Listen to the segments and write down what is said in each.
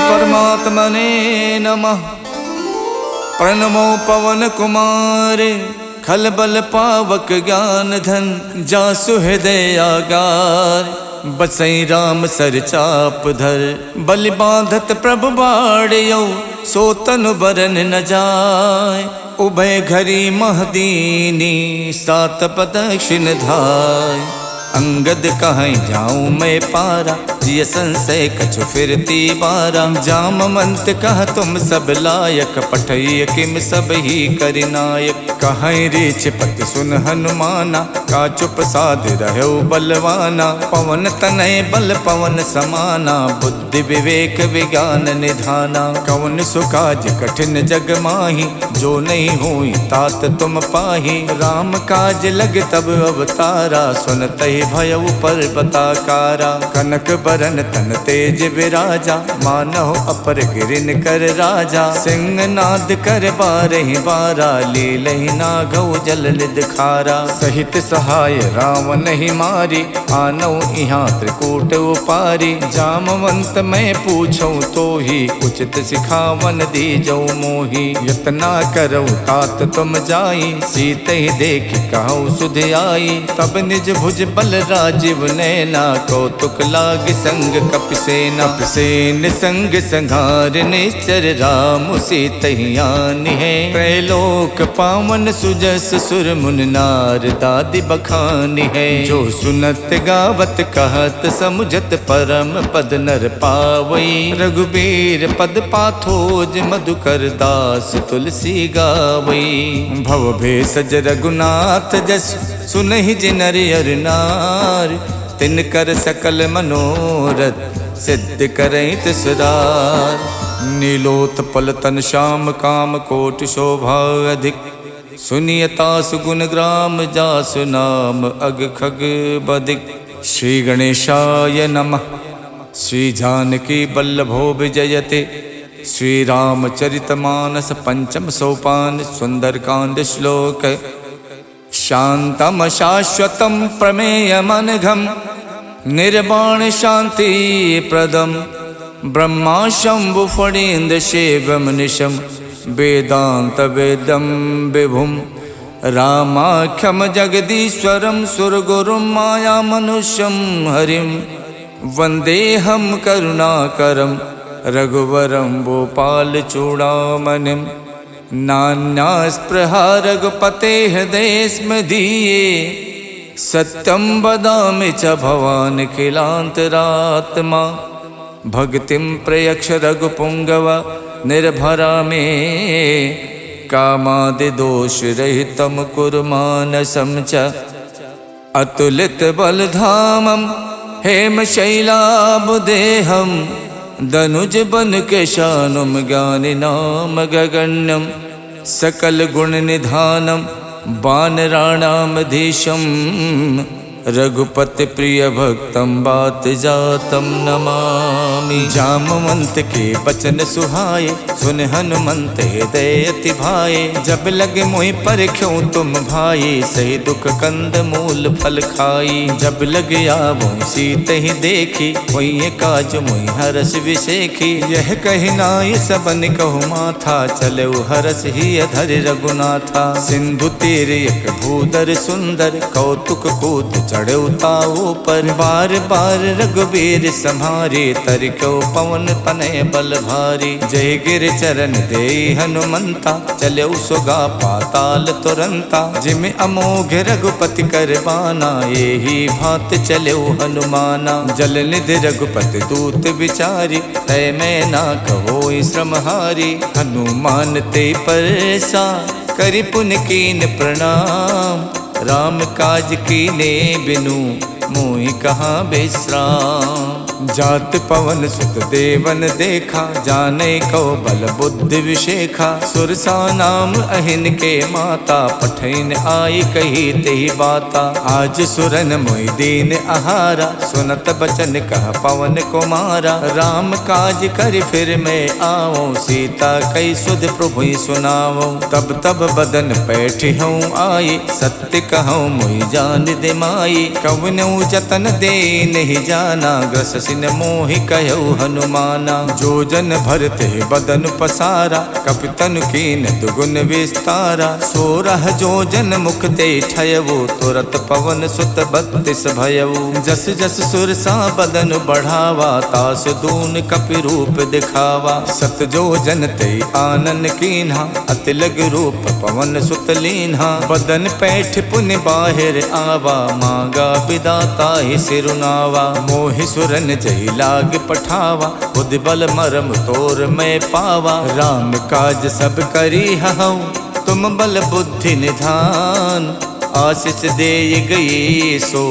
परमात्मने नमः। प्रणमो पवन कुमार खलबल पावक ज्ञान धन जासु हृदय आगार। बसई राम सर चाप धर बलि बांधत प्रभु बाड़ियो सो तनु बरन न जाय। उभय घरी महदीनी सात प्रदक्षिण धाय। अंगद कहीं जाऊं मैं पारा जिय संशय कछु फिरती बारा। जामवंत कह तुम सब लायक पठय किम सब ही करिनायक। कहीं रीछ पति सुन हनुमाना का चुप साध रहो बलवाना। पवन तनय बल पवन समाना बुद्धि विवेक विज्ञान निधाना। कवन सुकाज कठिन जग माही जो नहीं हुई तात तुम पाही। राम काज लग तब अवतारा सुनत भयउ पर्वताकारा। कनक बरन तन तेज विराजा मानव अपर गिरिन कर राजा। सिंह नाद कर बारहि बारा लीलहि नागौ जल निध खारा। सहित सहाय रावण ही मारी आनौ इहाँ त्रिकूट उपारी। जामवंत मैं पूछूं तो ही उचित सिखावन दीजौ मोही। यतना करौ तात तुम जाई सीते ही देख कहु सुध आई। तब निज भुज बल राजीव नैना कौतुक लाग संग कपिसेना। कपिसेन संग संघार निश्चर राम सीतहियानि है। त्रैलोक पावन सुजस सुर मुन नार दादि बखानी है। जो सुनत गावत कहत समुझत परम पद नर पावई। रघुबीर पद पाथोज मधुकर दास तुलसी गावई। भव भेषज रघुनाथ जस सुनहि जिनर अर नार। तिनकर सकल मनोरथ सिद्ध करई तिसरार। नीलोत्पल तन श्याम काम कोटि शोभा अधिक। सुनियता सुगुण ग्राम जासु नाम अग खग बदिक। श्री गणेशाय नमः। श्री जानकी बल्लभो विजयते। श्री रामचरितमानस पंचम सोपान सुंदरकांड श्लोक। शांतम शाश्वतम प्रमेयमनघम निर्वाण शांति प्रदम। ब्रह्मा शंभु फणीन्द्र शिवम निशम वेदांत वेदम विभुम। रामाख्यम जगदीश्वरम सुरगुरुम माया मनुष्यम हरिम। वंदेहम करुणाकरम रघुवरम भूपाल चूड़ामणिम। नान्यास्पृहा रघुपते हृदय स्मदीये। सत्यं वदामि च भवान् किलान्तरात्मा। भक्तिं प्रयक्ष रघुपुंगव निर्भरा मे। कामादिदोषरहितं कुरु मानसं च। अतुलित बलधामं हेमशैलाभदेहं। दनुज बन केशानुम ज्ञानि नाम गगण्यम। सकल गुण निधानम वानराणामधीशम। रघुपति प्रिय भक्तम बात जातम नमामि। जामवंत के बचन सुहाए सुन हनुमंत हृदय अति भाए। जब लगे मोहि परख्यों तुम भाई सही दुख कंद मूल फल खाई। जब लगे आवो सीत ही देखी वही काज मोहि हरस विशेखी। यह कही नाय सबन कहु माथा चले हरस ही अधर रघुनाथा। सिंधु तीर एक भूधर सुंदर कौतुक कूद चढ़े ताऊ पर। बार बार रघुबीर सम्हारे तरिको पवन तनय बल भारी। जय गिर चरण दे हनुमंता चले सुगा पाताल तुरंता। जिम अमोघ रघुपति कर बाना यही भात चले हनुमाना। जल निधि रघुपति दूत विचारी तय मैं ना कहो श्रमहारी। हनुमान ते परसा करि पुन कीन प्रणाम। राम काज कीने बिनु मोहि कहाँ विश्राम। जात पवन सुत देवन देखा जाने को बल बुद्धि विशेखा। सुरसा नाम अहिन के माता पठैन आई कही तेहि बाता। आज सुरन मोहि दीन आहारा सुनत बचन कह पवन कुमारा। राम काज कर फिर मैं आओ सीता कई सुध प्रभु सुनाओ। तब तब बदन बैठी हूँ आई सत्य कहूँ मोहि जान दिमाई। कवनऊ जतन दे नहीं जाना, ग्रस सिन मोहि कहु हनुमाना। जो जन भरते बदन पसारा, कपितन कीन दुगुन विस्तारा। 16 जो जन मुख ते ठयवो, तुरत पवन सुत 32 भयऊ। जस जस सुरसा बदन बढ़ावा, तास दून कपि रूप दिखावा। 7 जो जन ते आनन कीन्हा, अति लग रूप पवन सुत लीन्हा। बदन पैठ पुन बाहिर आवा, मांगा विदाता ही सिरुनावा। मोहि सुरन जय लाग पठावा, बुद्धि बल मरम तोर मैं पावा। राम काज सब करी हऊँ, तुम बल बुद्धि निधान। आशीष दे गई सो,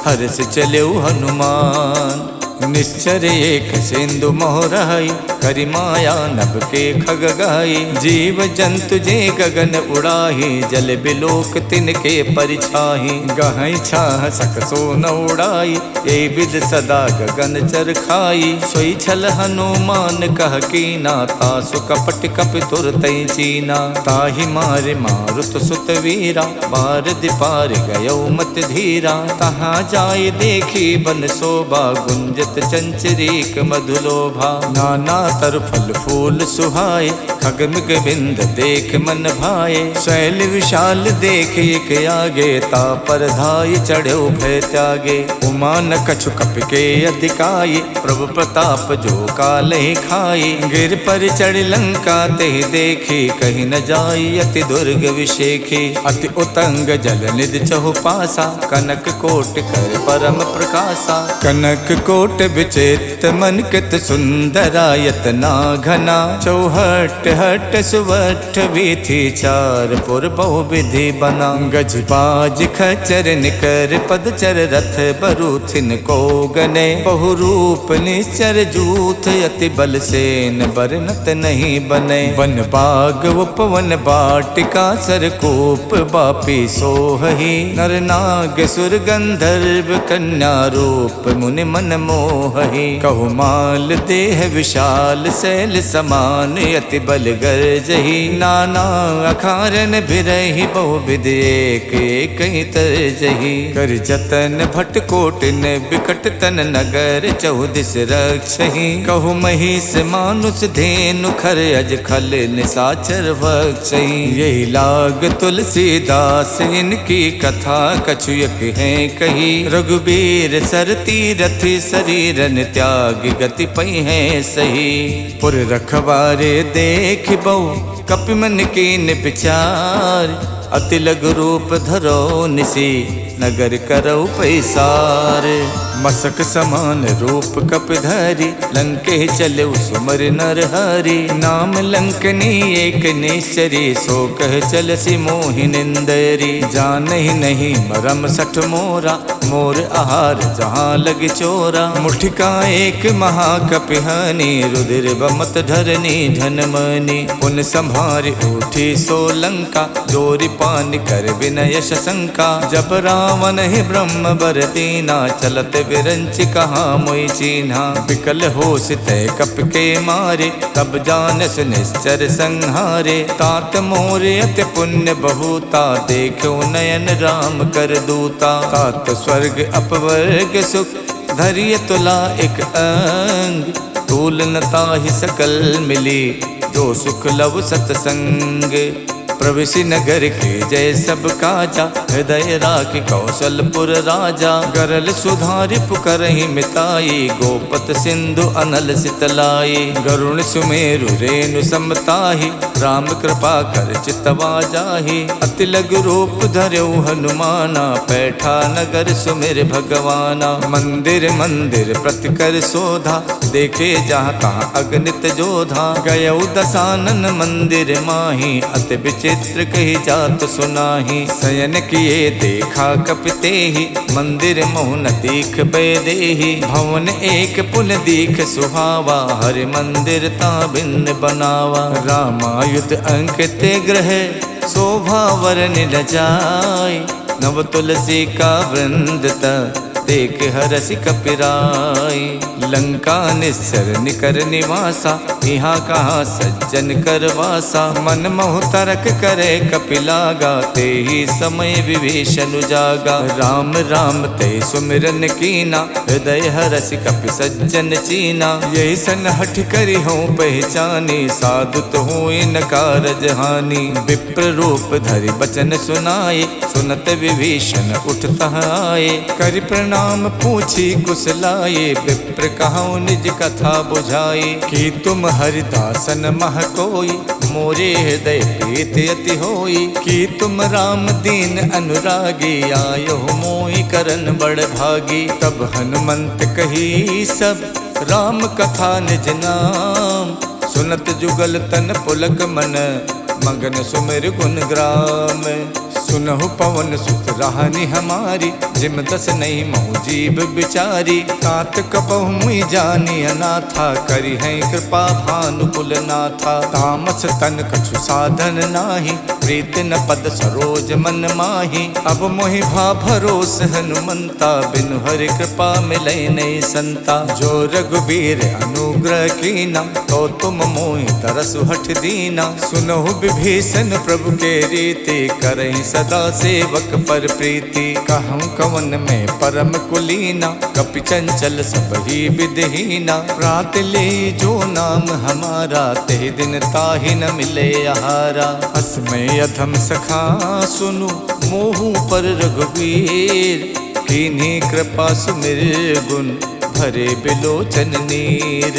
हर्ष चले हनुमान। निश्चर एक सिंधु मोहराई, करि माया नभ के खग गाई। जीव जंतु जे गगन उड़ाही, जल बिलोक तिनके परिछाही। गहई छाह सक सो न उड़ाई, ए विद सदा गगन चर खाई। सोई छल हनुमान कह कीना, तासु कपट कपि तुरतई चीना। ताहि मारे मारुत सुत वीरा, बारदि पार गयो मत धीरा। तहाँ जाय देखी बन शोभा, गुंजत चंचरीक मधुलोभा। नाना तर फल फूल सुहाए, खगमिग बिंद देख मन भाए। शैल विशाल देख एक आगे, ता पर धाय चढ़ो भय त्यागे। उमा न कछु कपि के अधिकाई, प्रभु प्रताप जो कालहि खाई। गिर पर चढ़ लंका ते देखी, कहीं न जाई अति दुर्ग विशेखी। अति उतंग जल निधि चहु पासा, कनक कोट कर परम प्रकाशा। कनक कोट विचित्र मन कित सुंदरायत ना घना। चौहट हट सुवठ वीथी, चार पुर बहु विधि बना। गज बाज खचर निकर पदचर, रथ बरूथिन को गने। बहु रूप निश्चर जूथ, अति बल सेन बरनत नहीं बने। वन बाग उपवन बाटिका, सरकूप बापी सोहही। नर नाग सुर गंधर्व, कन्या रूप मुनि मन मोहहि। कहु माल देह विशाल, शैल समान अति बल गर्जहि। नाना अखारन बिरहि, बहु विधि एक एक तरजहि। कर जतन भट कोटिन, बिकट तन नगर चौदिस रक्षहि। कहु महिष मानुष धेनु, खर अज खल निसाचर भक्षहि। यही लाग तुलसीदास, इनकी कथा कछुयक है कही। रघुबीर सरती रथि, शरीरन त्याग गति पई है सही। पुर रखवारे देख बहु, कपि मन कीन विचार। अति लघु रूप धरो निसी, नगर करौ पैसार। मसक समान रूप कपि धरि, लंके चले सुमर नर हरि। नाम लंकनी एक निश्चरी, सो कह चलसी मोहि निंदरी। जानहि नहीं मरम सठ मोरा, मोर आहार जहाँ लग चोरा। मुठिका एक महाकपि हनि, रुधिर बमत धरनी धनमनि। पुन संभारि उठी सो लंका, जोरि पान कर विनय शंका। जब रावण ही ब्रह्म बर दीना, चलत विरंच कहाँ मोई चीन्हा। विकल होश तय कप के मारे, तब जानस निश्चर संहारे। तात मोर अति पुण्य बहुता, देखो नयन राम कर दूता। तात स्वर्ग अपवर्ग सुख, धैर्य तुला एक अंग। तूल न ताहि सकल मिली, जो सुख लव सतसंग। प्रविशि नगर के जय सब काजा, हृदय राख कौशलपुर राजा। गरल सुधारि पुकरहि मिताई, गोपत सिंधु अनल सितलाई। गरुण सुमेरु रेणु समताहि, राम कृपा कर चितवा जाहि। अति लघु रूप धर्यो हनुमाना, पैठा नगर सुमिर भगवाना। मंदिर मंदिर प्रति कर शोधा, देखे जहाँ तहाँ अगणित जोधा। गयौ दसानन मंदिर माही, अति चित्र कही जात सुनाही। शयन किए देखा कपिते ही, मंदिर मोहन दीख बेदेही। भवन एक पुन दीख सुहावा, हरि मंदिर ता भिन्न बनावा। रामायुध अंकित ग्रह, शोभा वरन न जाय। नव तुलसी का वृंद देख हरसि कपिराई। लंका निस्सर निकर निवासा, यहाँ कहाँ सज्जन कर वासा। मन मोह तरक करे कपिलागा, ते ही समय विभीषण जागा। राम राम ते सुमिरन कीना, हृदय हरसि कपि सज्जन चीना। यही सन हठ करी हूँ पहचानी, साधु तो हूँ इन कारज हानि। विप्र रूप धरि बचन सुनाए, सुनत विभीषण उठता आए। करि प्रणाम पूछी कुशलाए, विप्र कहूँ निज कथा बुझाए। कि तुम हरिदासन मह कोई, मोरे हृदय प्रीत अति होई। कि तुम राम दीन अनुरागी, आयो मोहि करन बड़ भागी। तब हनुमंत कही सब, राम कथा निज नाम। सुनत जुगल तन पुलक मन, मगन सुमिर गुण ग्राम। सुनहु पवन सुत राहनि हमारी, जिम दस नहीं महु जीव बिचारी। तात कपहु मुई जानी अनाथा, करी है कृपा भानुकुल नाथा। तामस तन कछु साधन नाही, प्रीत न पद सरोज मन माही। अब मोहि भा भरोस हनुमंता, बिनु हरि कृपा मिलै नहीं संता। जो रघुबीर अनुग्रह कीना, तो तुम मोहि तरसु हठ दीना। सुनहु विभीषण प्रभु के रीति, करहि सदा सेवक पर प्रीति। कहूँ कवन में परम कुलीना, कपि चंचल सब ही विधहीना। प्रात ले जो नाम हमारा, ते दिन ताहि न मिले आहारा। अस्मय अधम सखा सुनु, मोहु पर रघुवीर। कीन्ही कृपा सुमिर गुण, भरे बिलोचन नीर।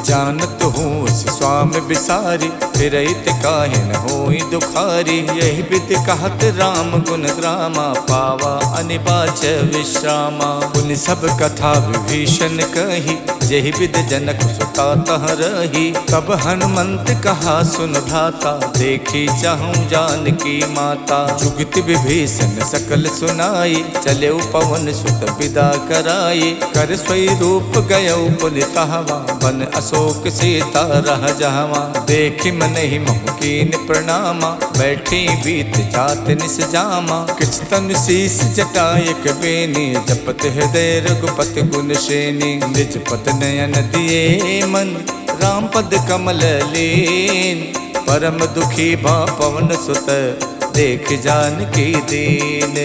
जानत हूँ स्वामी बिसारी, फिरहित काहे न होई दुखारी। यही विधि कहत राम गुण ग्रामा, पावा अनिबाच विश्रामा। पुनि सब कथा विभीषण कही, यही विधि जनक सुता तह रही। तब हनुमंत कहा सुन भ्राता, देखी चाहूँ जानकी माता। जुगत विभीषण सकल सुनाई, चले पवन सुत विदा कराई। कर स्वई रूप गयो पुनितहवा, बन अशोक सीता रह जहवा। देखि मन ही मोह कीन प्रणामा, बैठी बीत जात निस जामा। किछ तन शीस जटायक बेनी, जपत हृदय रघुपति गुण श्रेणी। निज पत नयन दिए मन, राम पद कमल लीन। परम दुखी भा पवन सुत, देख जानकी दीन।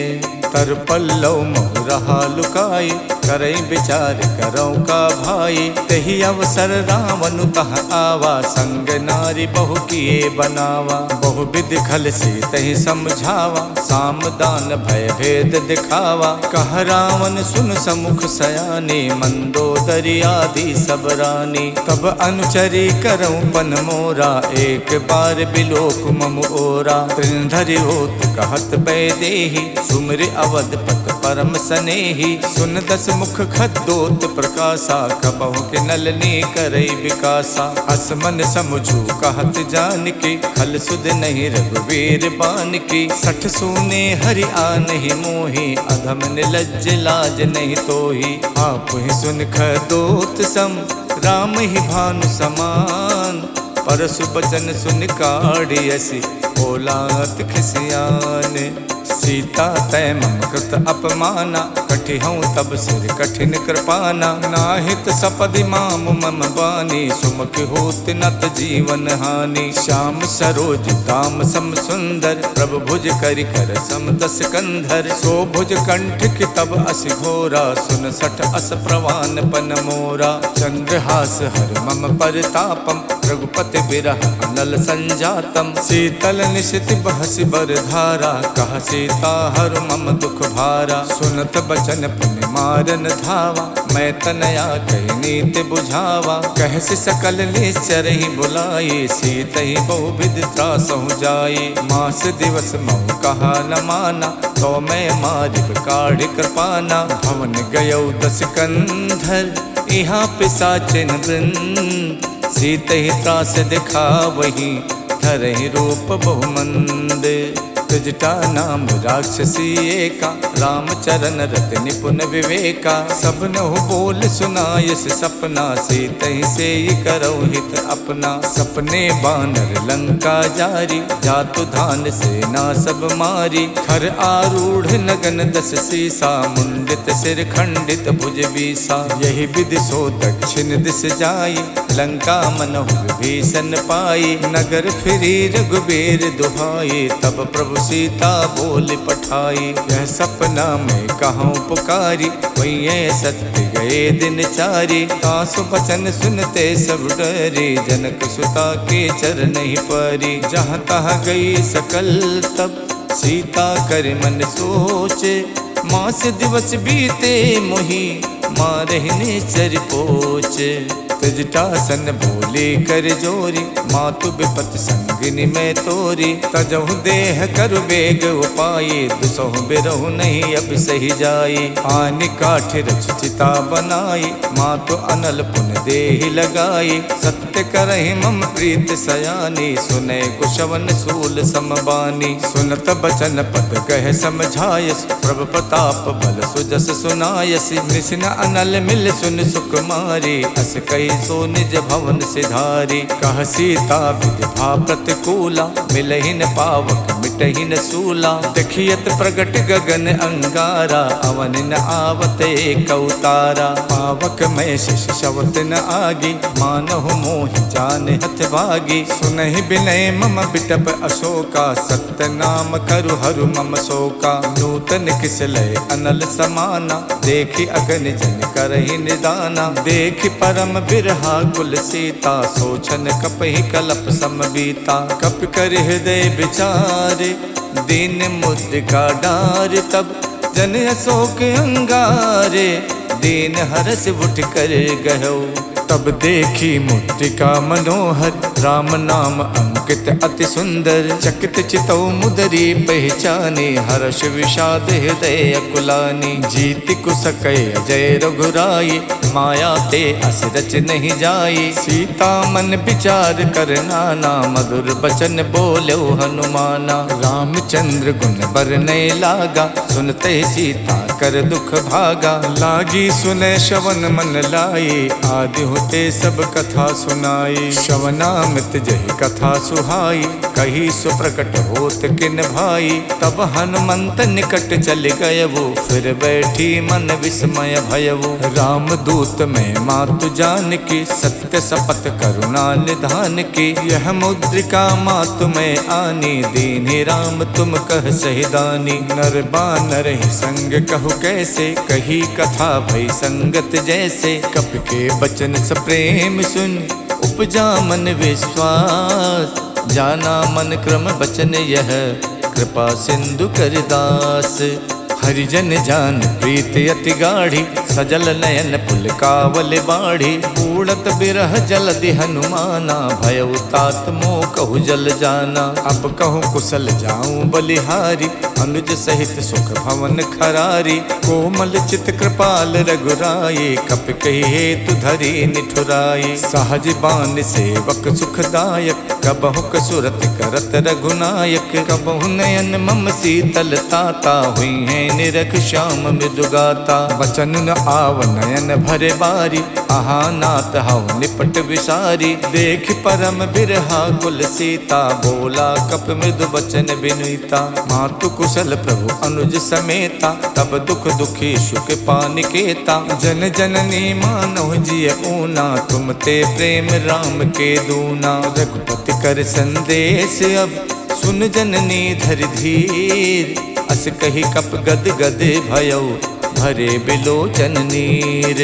तर पल्लव मोह रहा लुकाई, करई विचार करौ का भाई। तही अवसर रावण तह आवा, संग नारी बहु किए बनावा। बहु विधि खल से तही समझावा, साम दान भय भेद दिखावा। कह रावण सुन समुख सयानी, मंदोदरी आदि सब रानी। तब अनुचरी करौ पन मोरा, एक बार बिलोक मम ओरा। त्रिनधरि होत कहत बैदेही, सुमिर अवधपत परम सनेही। सुन दस मुख खद्दोत प्रकाशा, कबहु के नलनी करई विकासा। हस मन समझू कहत जानकी, खल सुध नहीं रघुवीर बानकी। सठ सूने हरि आनहि मोहि, अधम निलज्ज लाज नहीं तोहि। आप ही सुन खद्दोत सम, राम ही भानु समान। परसु बचन सुन काढ़ियसि, बोलात खिसियान। सीता तय मम कृत अपमाना, कठिहऊँ तब सिर कठिन कृपाना। नाहित सपदि माम मम बानी, सुमुख होत नत जीवन हानि। श्याम सरोज दाम सम सुंदर, प्रभु भुज करि कर सम दस कंधर। सो भुज कंठ की तब असि घोरा, सुन सठ अस प्रवान पन मोरा। चंद्रहास हर मम परतापम, रघुपति बिरह अनल संजातम। शीतल निशित बहसि बर धारा, कह सीता हर मम दुख भारा। सुनत बचन पुनि मारन धावा, मैं तनया कही नीति बुझावा। कहसि सकल निश्चर ही बुलाई, सीत ही बहु विधि त्रासहु जाई। मास दिवस महु कहा न माना, तो मैं मारिब काढ़ कृपाना। भवन गयौ दस कंधर, यहाँ पिशाचिन वृंद। सीत ही त्रास दिखा वही, धरहि रूप बहुमंद। जटा नाम राक्षसी एका, रामचरण रत निपुण विवेका। सबनहु बोल सुनायस सपना, सीतहि से करौ हित अपना। सपने बानर लंका जारी, जातु धान सेना सब मारी। खर आरूढ़ नगन दस सीसा, मुंडित सिर खंडित भुज बीसा। यही विधि सो दक्षिण दिस जाई, लंका मनहु विभीषण पाई। नगर फिरी रघुबीर दुहाई, तब प्रभु सीता बोल पठाई। यह सपना में कहूँ पुकारी, वही सत्य गए दिन चारी। तासु बचन सुनते सब डरे, जनक सुता के चरण ही परी। जहाँ तहाँ गई सकल तब, सीता कर मन सोचे। मास दिवस बीते मोही, मारहिने चर पोचे। तजटासन बोले कर जोरी, मातु विपत संगिनी में तोरी। तजहु देह कर वेग उपाये, दुसहु बिरहु नहीं अब सही जाई। आनि काठ रच चिता बनाई, मातु अनल पुन देहि लगाई। सत्य करहि मम प्रीत सयानी, सुने कुशवन सूल समबानी। सुनत बचन पद कह समझायस, प्रभु प्रताप बल सुजस सुनायस। निसिन अनल मिल सुन सुकुमारी, अस कई सो निज भवन सिधारी। कह सीता विधि भा प्रतिकूला, मिलहि न पावक मिटहि न सूला। देखियत प्रगट गगन अंगारा, अवन न आवत एक अवतारा। पावक में शिष शवत न आगी, मानहु मोहि जान हथ भागी। सुनहि बिनय मम बिटप अशोका, सत्य नाम करु हरु मम शोका। नूतन किसलय अनल समाना, देखि अगन जन करहि निदाना। देखि परम बिरहा कुल सीता, सोचन कपहि कलप समबीता। कप कर हृदय विचारे, दीन मुद्रिका डार। तब जन अशोक अंगारे, दीन हरस उठ कर गयो। तब देखी मुद्रिका मनोहर, राम नाम अंकित अति सुंदर। चकित चितौ मुदरी पहचानी, हर्ष विषाद हृदय अकुलानी। जीति कुसकय अजय रघुराई, माया ते अस रच नहीं जाई। सीता मन विचार कर नाना, मधुर बचन बोलो हनुमाना। रामचंद्र गुण बरनय लागा, सुनते सीता कर दुख भागा। लागी सुने श्रवण मन लाई, आदि होते सब कथा सुनाई। श्रवणामृत जहि कथा सुहाई, कही सुप्रकट होत किन भाई। तब हनुमंत निकट चल गयवो, फिर बैठी मन विस्मय भयवो। राम दूत में मातु जान की, सत्य शपथ करुणा निधान की। यह मुद्रिका मातु में आनी, दीन्हि राम तुम कह सहिदानी। नर बानर ही संग कहु कैसे, कही कथा भई संगत जैसे। कप के बचन प्रेम सुन, उपजा मन विश्वास। जाना मन क्रम बचन यह, कृपा सिंधु कर दास। हरिजन जान प्रीत अति गाढ़ी, सजल नयन पुलकावल बाढ़ी। उड़त बिरह जलधि हनुमाना, भयउ तात मोह कहु जल जाना। अब कहूँ कुशल जाऊं बलिहारी, अनुज सहित सुख भवन खरारी। कोमल चित कृपाल रघुराई, कप कही हेतु धरी निठुराई। सहज बान सेवक सुखदायक, कबहु कसुरत करत रघुनायक। कबहु नयन मम शीतल ताता, हुई है निरख श्याम मृदुगाता। बचन न आव नयन भरे बारी, आहा नाथ हव निपट विसारी। देख परम बिरहा कुल सीता, बोला कप मृदु बचन बिनुता। मातु कुशल प्रभु अनुज समेता, तब दुख दुखी सुख पानिकेता। जन जननी मानव जिय ऊना, तुम ते प्रेम राम के दूना। रघुपति कर संदेश अब, सुन जननी धर धीर। अस कही कप गद गद भयउ, भरे बिलोचन नीर।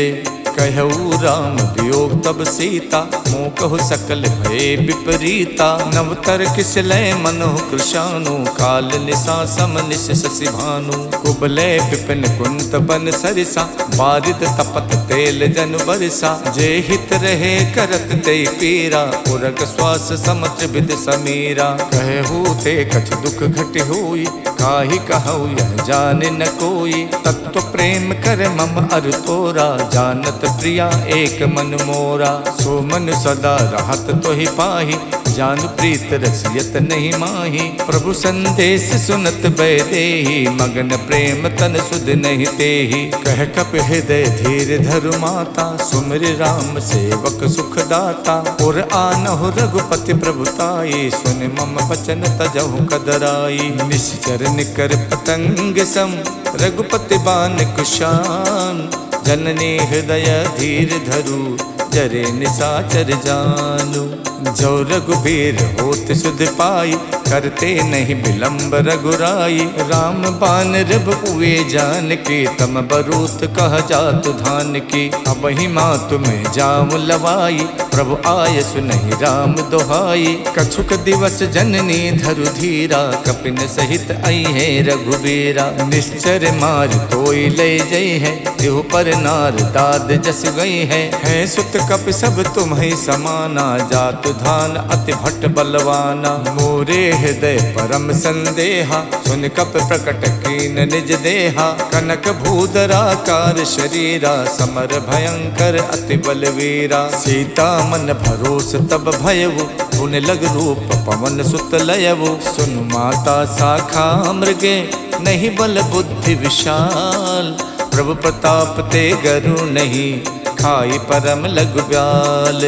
कहऊ राम वियोग तब सीता, मोह कहु सकल भय विपरीता। नवतर किसलय मनोह कृशानु, काल निशा सम निश शशि भानु। कुबलय विपिन कुंत बन सरिसा, बारिद तपत तेल जन बरसा। जे हित रहे करत ते पीरा, उरग श्वास समत्र विद समीरा। कहू ते कछ दुख घट होई, काहि कहऊ यह जाने न कोई। तत्व प्रेम कर मम अर तोरा, जानत प्रिया एक मन मोरा। सो मन सदा रहत तो ही पाही, जानु प्रीत रसियत नहीं माही। प्रभु संदेश सुनत बैदेही, मगन प्रेम तन सुध नहीं तेही। कह कप हृदय धीर धरु माता, सुमिर राम सेवक सुख दाता। और आनहु रघुपति प्रभुताई, सुन मम बचन तजहु कदराई। निश्चर निकर पतंग सम, रघुपति बान कुशान। जननी हृदय धीर धरु, जरे निसाचर जानू। जो रघुबीर होत सुध पाई, करते नहीं विलंब रघुराई। राम बान रब हुए जान की, तम बरूत कह जातु धान की। अब ही माँ तुम्हें जाम लवाई, प्रभु आय सुनहि राम दोहाई। कछुक दिवस जननी धरु धीरा, कपिन सहित आई है रघुबीरा। निश्चर मार तोई ले जई है, तिहु पर नार दाद जस गई है। सुत कप सब तुम्हें समाना, जातु धान अति भट्ट बलवाना। मोरे हृदय परम संदेहा, सुन कप प्रकट कीन निज देहा। कनक भूधराकार शरीरा, समर भयंकर अति बलवीरा। सीता मन भरोस तब भयउ, पुन लग रूप पवन सुत लयउ। सुन माता शाखा मृगे, नहीं बल बुद्धि विशाल। प्रभु प्रताप ते गरु नहीं, खाई परम लघु ब्याल।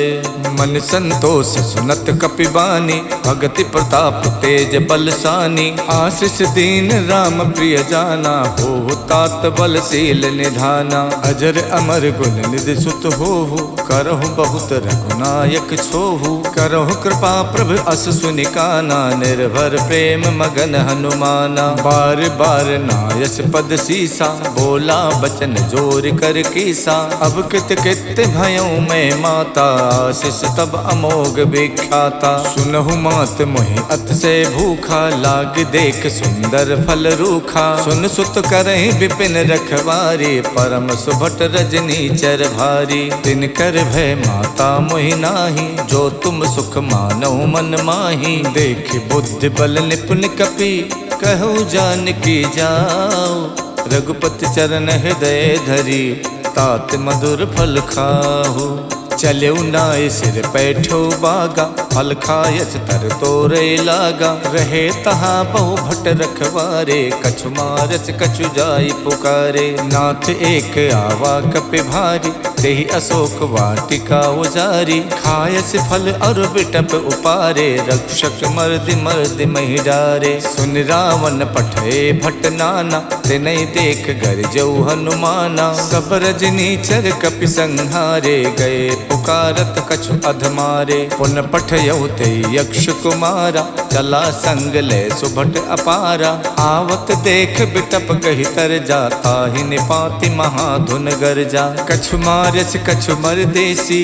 मन संतोष सुनत कपिबानी, भगति प्रताप तेज बलसानी। आशीष दीन राम प्रिय जाना, हो तात बलशील निधाना। अजर अमर गुण निधि सुत होहु, करहु बहुत रघुनायक छोहु। करहु कृपा प्रभु अस सुनिकाना, निर्भर प्रेम मगन हनुमाना। बार बार नायस पद सीसा, बोला बचन जोर कर कीसा। अब कित कित भयउ मैं माता, आशीष तब अमोघ विख्याता। सुनहु मात मोहि अत से भूखा, लाग देख सुंदर फल रूखा। सुन सुत करहि विपिन रखवारी, परम सुभट रजनी चर भारी। तिन कर भय माता मोहि नाही, जो तुम सुख मानौ मन माही। देख बुद्धि बल निपुण कपि, कहु जानकी जाओ। रघुपति चरण हृदय धरी, तात मधुर फल खाहु। चलेउ नाय सिर पैठो बागा, फल खायस तर तोरे लागा। रहे तहाँ बहु भट रखवारे, कछु मारस कछु जाई पुकारे। नाथ एक आवा कपि भारी, देहि अशोक वाटिका उजारी। खायस फल और बिटप उपारे, रक्षक मर्दि मर्दि महि डारे। सुन रावण पठे भट नाना, तिनहि देख गरजऊ हनुमाना। सब रजनी चर कपि संहारे, गए पुकारत कछु अधमारे। पुन पठयउ ते यक्ष कुमारा, चला संग ले सुभट अपारा। आवत देख बिटप कहि तर जाता, ही निपाति महाधुन गरजा। कछु मारस कछु मरदेसी,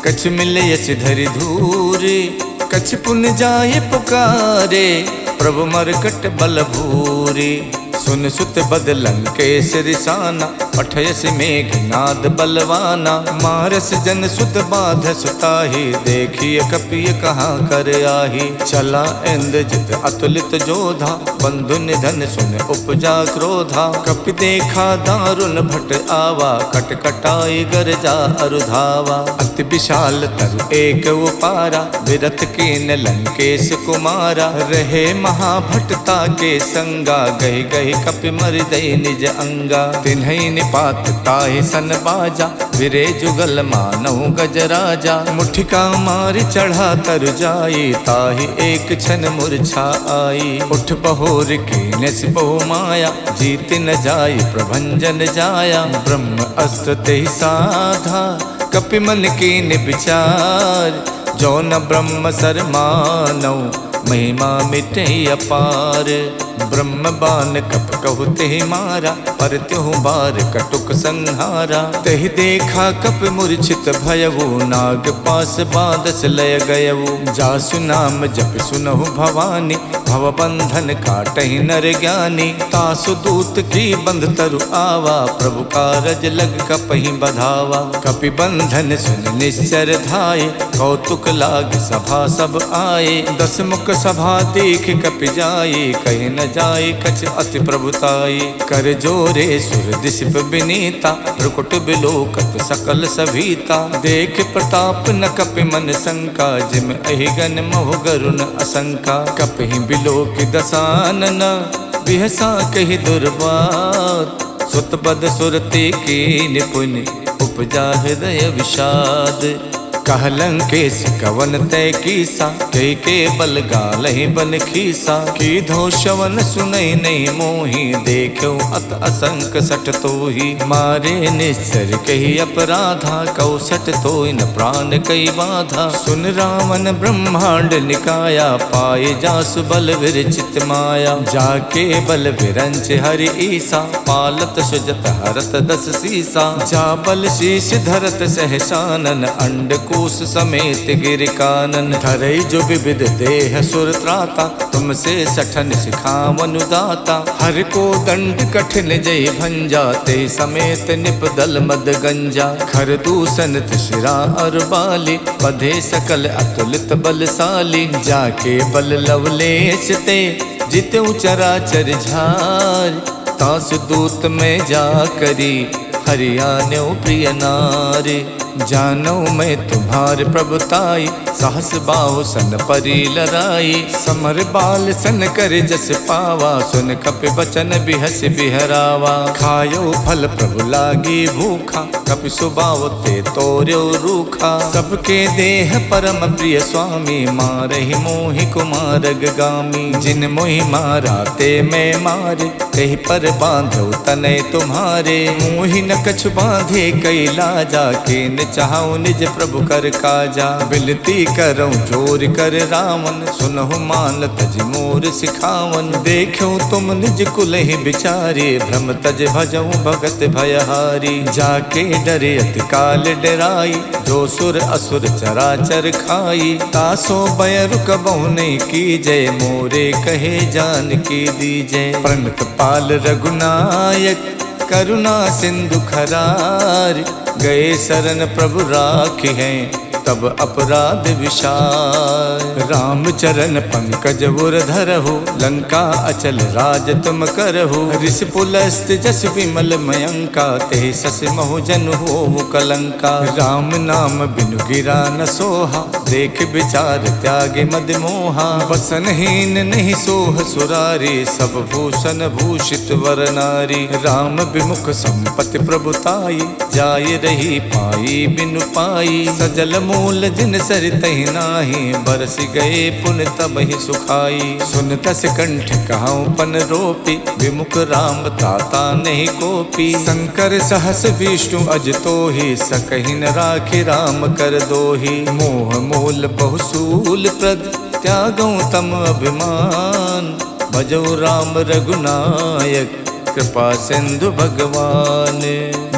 कछु मिलयस धरि धूरे। कछु पुन जाय पुकारे, प्रभु मरकट बल भूरे। सुन सुत बदलन के सिरसाना, पठयस मेघनाद बलवाना। मारस जन सुत बाध सुताही, देखिय कपिय कहाँ कर आही। चला इंद्रजित अतुलित जोधा, बंधु निधन सुन उपजा क्रोधा। कपि देखा दारुण भट आवा, कटकटाई गरजा अरुधावा। अति विशाल तरु एक उपारा, विरथ कीन लंकेश कुमारा। रहे महाभटता के संगा, गहि गहि कपि मर दई निज अंगा। तिन्हई निपात ताहि सन बाजा, विरे जुगल मानहु गजराजा। मुठिका मारि चढ़ा तर जाई, ताहि एक क्षण मूर्छा आई। उठ बहोर कीने बहु माया, जीत न जाई प्रभंजन जाया। ब्रह्म अस्त्र तेहि साधा, कपि मन कीन विचार। जो न ब्रह्म सर मानौ, महिमा मिटे अपार। ब्रह्म बान कप कहु तेहि मारा, पर त्यों बार कटुक संहारा। तेहि देखा कप मूर्छित भयउ, नाग पास बादस लय गयउ। जासु नाम जप सुनहु भवानी, भव बंधन काटहि नर ज्ञानी। तासु दूत की बंध तरु आवा, प्रभु कारज लग कपहि बधावा। कपि बंधन सुन निश्चर धाये, कौतुक लाग सभा सब आए। दस मुख सभा देख कपि जाई, कहीं न जाई कछ अति प्रभुताई। कर जोरे सुर दिशप विनीता, भ्रुकुट बिलोकत सकल सभीता। देख प्रताप न कपि मन शंका, जिम अहिगन महु गरुण असंका। कपि बिलोक दसानन, बिहसा कहि दुर्बात। सुत पद सुरते की निपुण, उपजा हृदय विषाद। कहलंकेश कवन तय कीसा, के बल गालहि बन खीसा। की धो शवन सुनई नहीं मोही, देखो अत असंक सट तोही। मारे निश्चर कही अपराधा, कौसट तोय न प्राण कई बाधा। सुन रावण ब्रह्मांड निकाया, पाए जासु बल विरचित माया। जाके बल विरंच हरि ईसा, पालत सुजत हरत दस सीसा। जा बल शीश धरत सहसानन, अंड कोश समेत गिर कानन। धरई जो विविध देह सुर त्राता, तुमसे सठन सिखावन दाता। हर को दंड कठिन जय भंजा, ते समेत निपदल मद गंजा। खर दूषण शिरा और बाली, बधे सकल अतुलित बलशाली। जाके बल लवलेश ते, जिते चराचर झार। तासु दूत में जा करी, हरियाण्यो प्रिय नारी। जानो मैं तुम्हार प्रभुताई, सहस बाहु सन परी लराई। समर बाल सन कर जस पावा, सुन कपि बचन बिहस बिहरावा। खायो फल प्रभु लागी भूखा, कपि सुबाव ते तोर्यो रूखा। सबके देह परम प्रिय स्वामी, मारहि मोहि कुमारग गामी। जिन मोहि मारा ते मैं मारे, तेहि पर बांधो तनय तुम्हारे। मोहि न कछु बांधे कई लाजा, के चाहूं निज प्रभु कर काजा। बिलती करऊं जोर कर रावण, सुनहु मान तज मोर सिखावन। देखो तुम निज कुल ही बिचारे, भ्रम तज भजऊं भगत भयहारी। जाके डरे अति काल डराई, जो सुर असुर चराचर खाई। तासो भय रुकबहु नहीं कीजय, मोरे कहे जान की दीजय। प्रणत पाल रघुनायक, करुणा सिंधु खरार। गए शरण प्रभु राखी हैं, तब अपराध विशाल। राम चरण पंकज उर धरहु, लंका अचल राज तुम करहु। ऋषि पुलस्त जस विमल मयंका, ते सस महु जन हो कलंका। राम नाम बिनु गिरा न सोहा, देख विचार त्यागे मद मोहा। बसनहीन नहीं सोह सुरारी, सब भूषण भूषित वर नारी। राम विमुख संपत्ति प्रभुताई, जाय रही पाई बिनु पाई। सजल मूल जिन सरितहि नाही, बरस गए पुन तब ही सुखाई। सुन दस कंठ कहाऊं पन रोपी, विमुख राम ताता नहीं कोपी। शंकर सहस विष्णु अज तोहि, सकहि न राखि राम कर दोहि। मोह मूल बहुसूल प्रद, त्यागऊं तम अभिमान। भजो राम रघुनायक, कृपा सिंधु भगवान।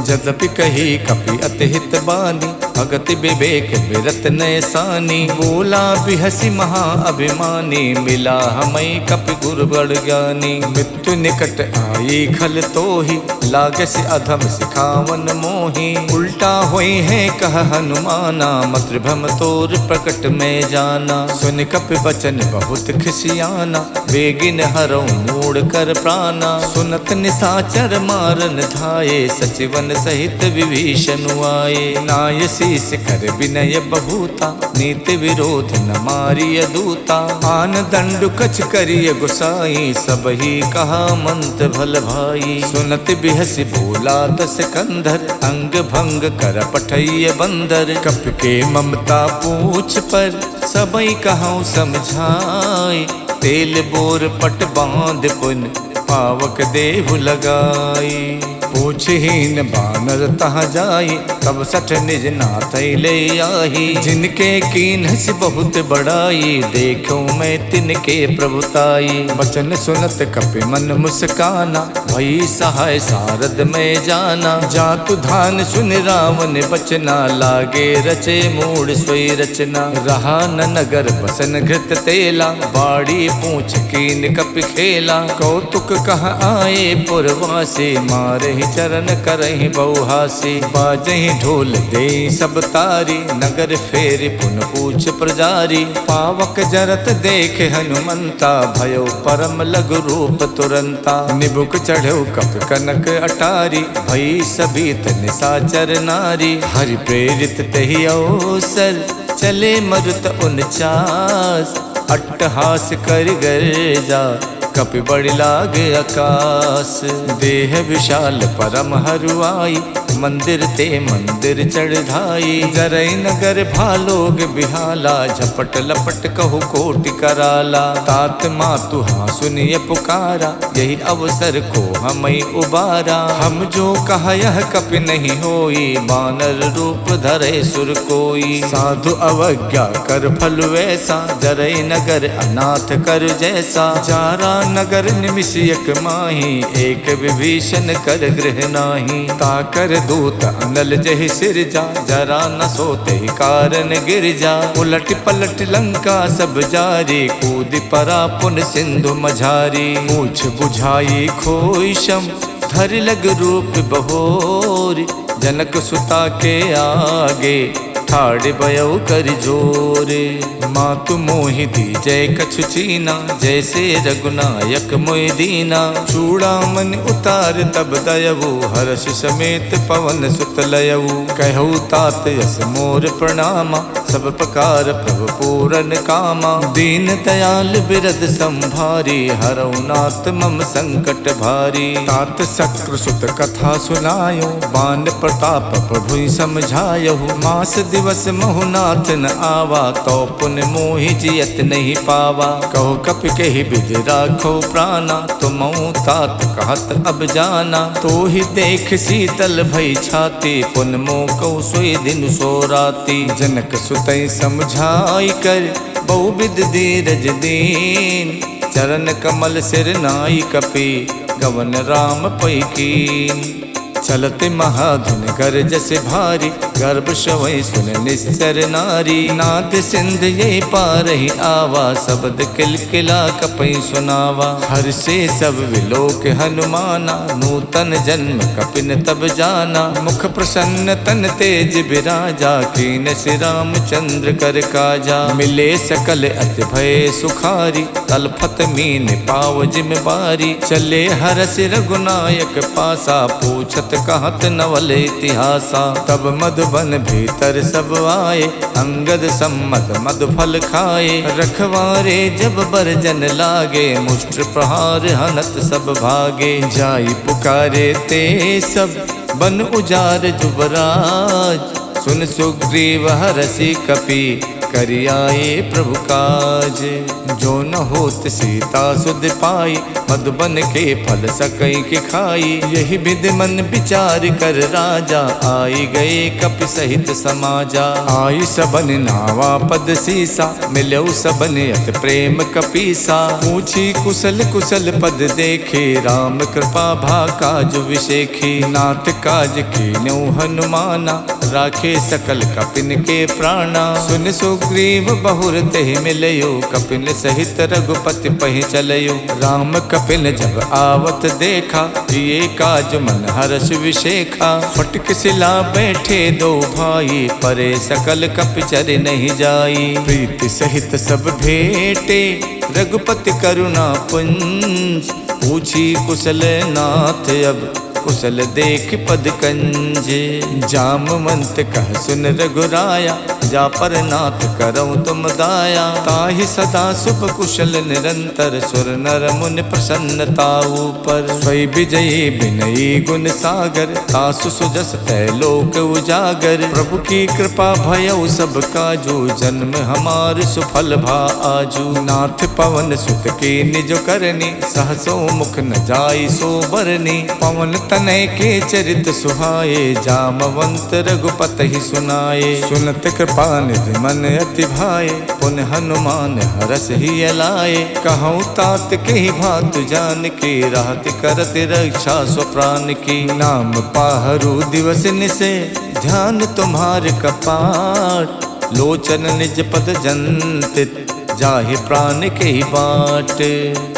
जदपि कही कपि अति हित बानी, भगति विवेक बिरत नयसानी। बोला बिहसी महा अभिमानी, मिला हमें कपि गुरु बड़ ज्ञानी। मृत्यु निकट आई खल तोहि, लागस अधम सिखावन मोहि। उल्टा होई है कह हनुमाना, मातृभम तोर प्रकट में जाना। सुन कपि वचन बहुत खिसियाना, बेगिन हरऊं मूड़ कर प्राणा। सुनत निसाचर मारन धाये, सचिवन सहित विभीषण आए। नाय शीस कर विनय बहुता, नीति विरोध न मारिय दूता। आन दंडु कछ करिय गुसाई, सब ही कहा मंत भल भाई। सुनत बिहस बोला दस कंधर, अंग भंग कर पठैय बंदर। कपि के ममता पूछ पर, सबई कहूँ समझाए। तेल बोर पट बांध पुन, पावक देहु लगाई। पूछहीन बानर तहाँ जाई, तब सठ निज नाथ ले आही। जिनके कीन्हस बहुत बड़ाई, देखो मैं तिनके प्रभुताई। वचन सुनत कपि मन मुस्काना, भई सहाय सारद में जाना। जातु धान सुन रावण बचना, लागे रचे मूड सोई रचना। रहा न नगर बसन घृत तेला, बाड़ी पूछ कीन कपि खेला। कौतुक कह आए पुरवासी, मारे चर चरण करहि बहुहासी। बाजहि ढोल दे सब तारी, नगर फेरि पुन पूछ प्रजारी। पावक जरत देख हनुमंता, भयो परम लघु रूप तुरंता। निबुक चढ़ो कप कनक अटारी, भई सभीत निशाचर नारी। हरि प्रेरित तहि अवसर, चले मरुत 49। अट्टहास कर गर्जा, कपि बड़ लाग आकाश। देह विशाल परम हरुआई, मंदिर ते मंदिर चढ़ाई। जरई नगर भालोग बिहाला, झपट लपट कहु कोटि कराला। तात मातु हाँ सुनिए पुकारा, यही अवसर को हमें उबारा। हम जो कहा यह कपि नहीं होई, बानर रूप धरे सुर कोई। साधु अवज्ञा कर फल वैसा, जरई नगर अनाथ कर जैसा। जारा नगर निमिषयक माही, एक विभीषण कर गृह नाही। ताकर दूत अनल जहि सिरजा, जरा न सोते कारण गिर जा। उलट पलट लंका सब जारी, कूद परा पुन सिंधु मझारी। पूछ बुझाई खोई शम, धर लग रूप बहोर। जनक सुता के आगे, ठाड़ भयो कर जोरे। मातु मोहि दीजै कछु चीना, जैसे रघुनायक मोहि दीना। चूड़ामन उतार तब दयवु, हर्ष समेत पवन सुत लयवु। कहु तात यस मोर प्रणामा, सब प्रकार प्रभु पूरन कामा। दीन दयाल बिरद संभारी, हरऊ नाथ मम संकट भारी। तात शक्रु सुत कथा सुनायो, बान प्रताप प्रभु समझायो। मास दिवस महुनाथ न आवा, तो पुन मोहि जियत नहीं पावा। कहो कपि कहि विधि राखो प्राणा, तुम तात कहत अब जाना। तो ही देख शीतल भई छाती, पुन मोह कहु सोई दिन सो राती। जनक सुतई समझाई कर, बहुविध धीरज दीन। चरण कमल सिर नाई कपि, गवन राम पै कीन। चलते महाधुन गरजस भारी, गर्भ शवै सुन निश्चर नारी। नाद सिंध ये पारहि आवा, शब्द किलकिला कपि सुनावा। हर से सब विलोक हनुमाना, नूतन जन्म कपिन तब जाना। मुख प्रसन्न तन तेज बिराजा, कीन श्री रामचंद्र कर काजा। मिले सकल अति भय सुखारी, तलफत मीन पाव जिम बारी। चले हरस रघुनायक पासा, पूछत कहत नवल इतिहासा। तब मधुबन भीतर सब आए, अंगद सम्मत मधु फल खाए। रखवारे जब बरजन लागे, मुष्ट प्रहार हनत सब भागे। जाई पुकारे ते सब, बन उजार जुबराज। सुन सुग्रीव हरषि कपि, करियाए प्रभु काज। जो न होत सीता सुध पाई, मधुबन के फल सकई के खाई। यही विधि मन विचार कर राजा, आई गए कपि सहित समाजा। आई सबन नावा पद सीसा, मिलऊ सबन अत प्रेम कपीसा। पूछी कुशल कुशल पद देखे, राम कृपा भा काज विशेखी। नाथ काज कीन्यौ हनुमाना, राखे सकल कपिन के प्राणा। सुन सुग्रीव बहुर तेहि मिलयो, कपिन सहित रघुपति पहि चलयो। राम कपिन जब आवत देखा, ये काज मन हर्ष विशेखा। फटक सिला बैठे दो भाई, परे सकल कपि चर नहीं जाई। प्रीति सहित सब भेटे, रघुपति करुणा पुंज। पूछी कुशल नाथ अब, कुशल देख पद कंज। जामवंत कह सुन रघुराया, जा पर नाथ करऊँ तुम दाया। ताहि सदा शुभ कुशल निरंतर, सुर नर मुनि प्रसन्नता ऊपर। स्वै विजयी विनयी गुण सागर, तासु सुजस तै लोक उजागर। प्रभु की कृपा भयउ सब काजू, जन्म हमार सुफल भा आजू। नाथ पवन सुत के निज करनी, सहसो मुख न जाई सो बरनी। पवन तनय के चरित सुहाए, जामवंत रघुपति ही सुनाए। सुनत कृपा निधि मन अति भाए, पुन हनुमान हरस ही अलाए। कहूँ तात के ही भातु जान के, राहत करत रक्षा स्वप्राण की। नाम पाहरु दिवस निसे, ध्यान तुम्हार कपाट। लोचन निज पद जंतित, जाहि प्राण के ही बाट।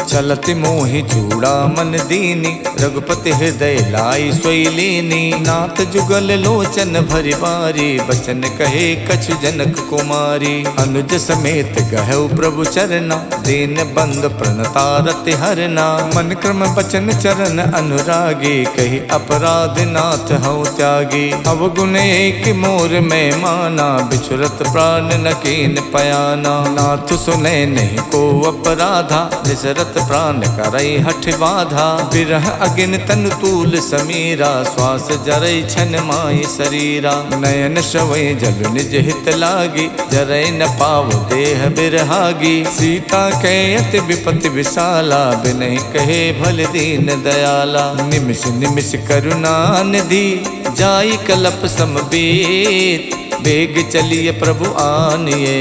चलत मोहि चूड़ा मन दीनी, रघुपति हृदय लाई सोई लीनी। नाथ जुगल लोचन भरि बारी, बचन कहे कछु जनक कुमारी। अनुज समेत गहु प्रभु चरना, दीन बंद प्रणतारति हरना। मन क्रम बचन चरण अनुरागी, कही अपराध नाथ हऊ त्यागी। अवगुण एक मोर में माना, बिछुरत प्राण न कीन पयाना। नाथ सुने नहीं को अपराधा, निसरत प्राण करई हठ बाधा। बिरह अगिन तन तूल समीरा, श्वास जरई छन माई शरीरा। नयन श्रवै जल निज हित लागी, जरै न पाव देह बिरहागी। सीता के अति विपति विशाला, बिनहि कहे भल दीन दयाला। निमिष निमिष करुणा निधि, जाई कलप समबीत। बेग चलिए प्रभु आनिए,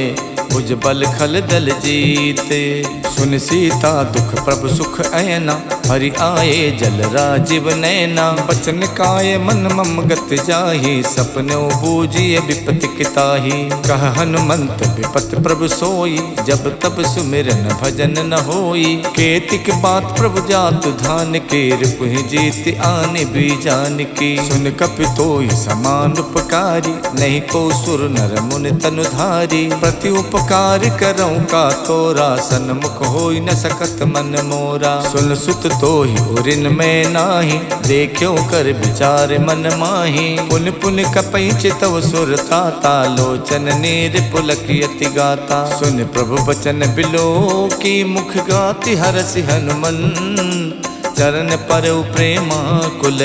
भुज बल खल दल जीते। सुन सीता दुख प्रभु सुख ऐना, हरि आए जल राजीव नैना। बचन काय मन मम गत जाहि, सपनो बूझिए विपति किताहि। कह हनुमंत विपत प्रभु सोई, जब तब सुमिरन भजन न होई। केतिक बात प्रभु जातु धान के, रिपुहि जीत आने भी जान की। सुन कपितोई समान उपकारी, नहीं को सुर नर मुनि तनुधारी। प्रति उपकार करऊँ का तोरा, सन्मुख होई न सकत मन मोरा। सुन सुत तो ही उरिन में नाही, देखो कर विचार मन माही। पुन पुन कपई चितव सुर ताता, लोचन नीर पुलकियति गाता। सुन प्रभु बचन बिलो की, मुख गाति हरसि हनुमंत। चरण पर प्रेमा कुल,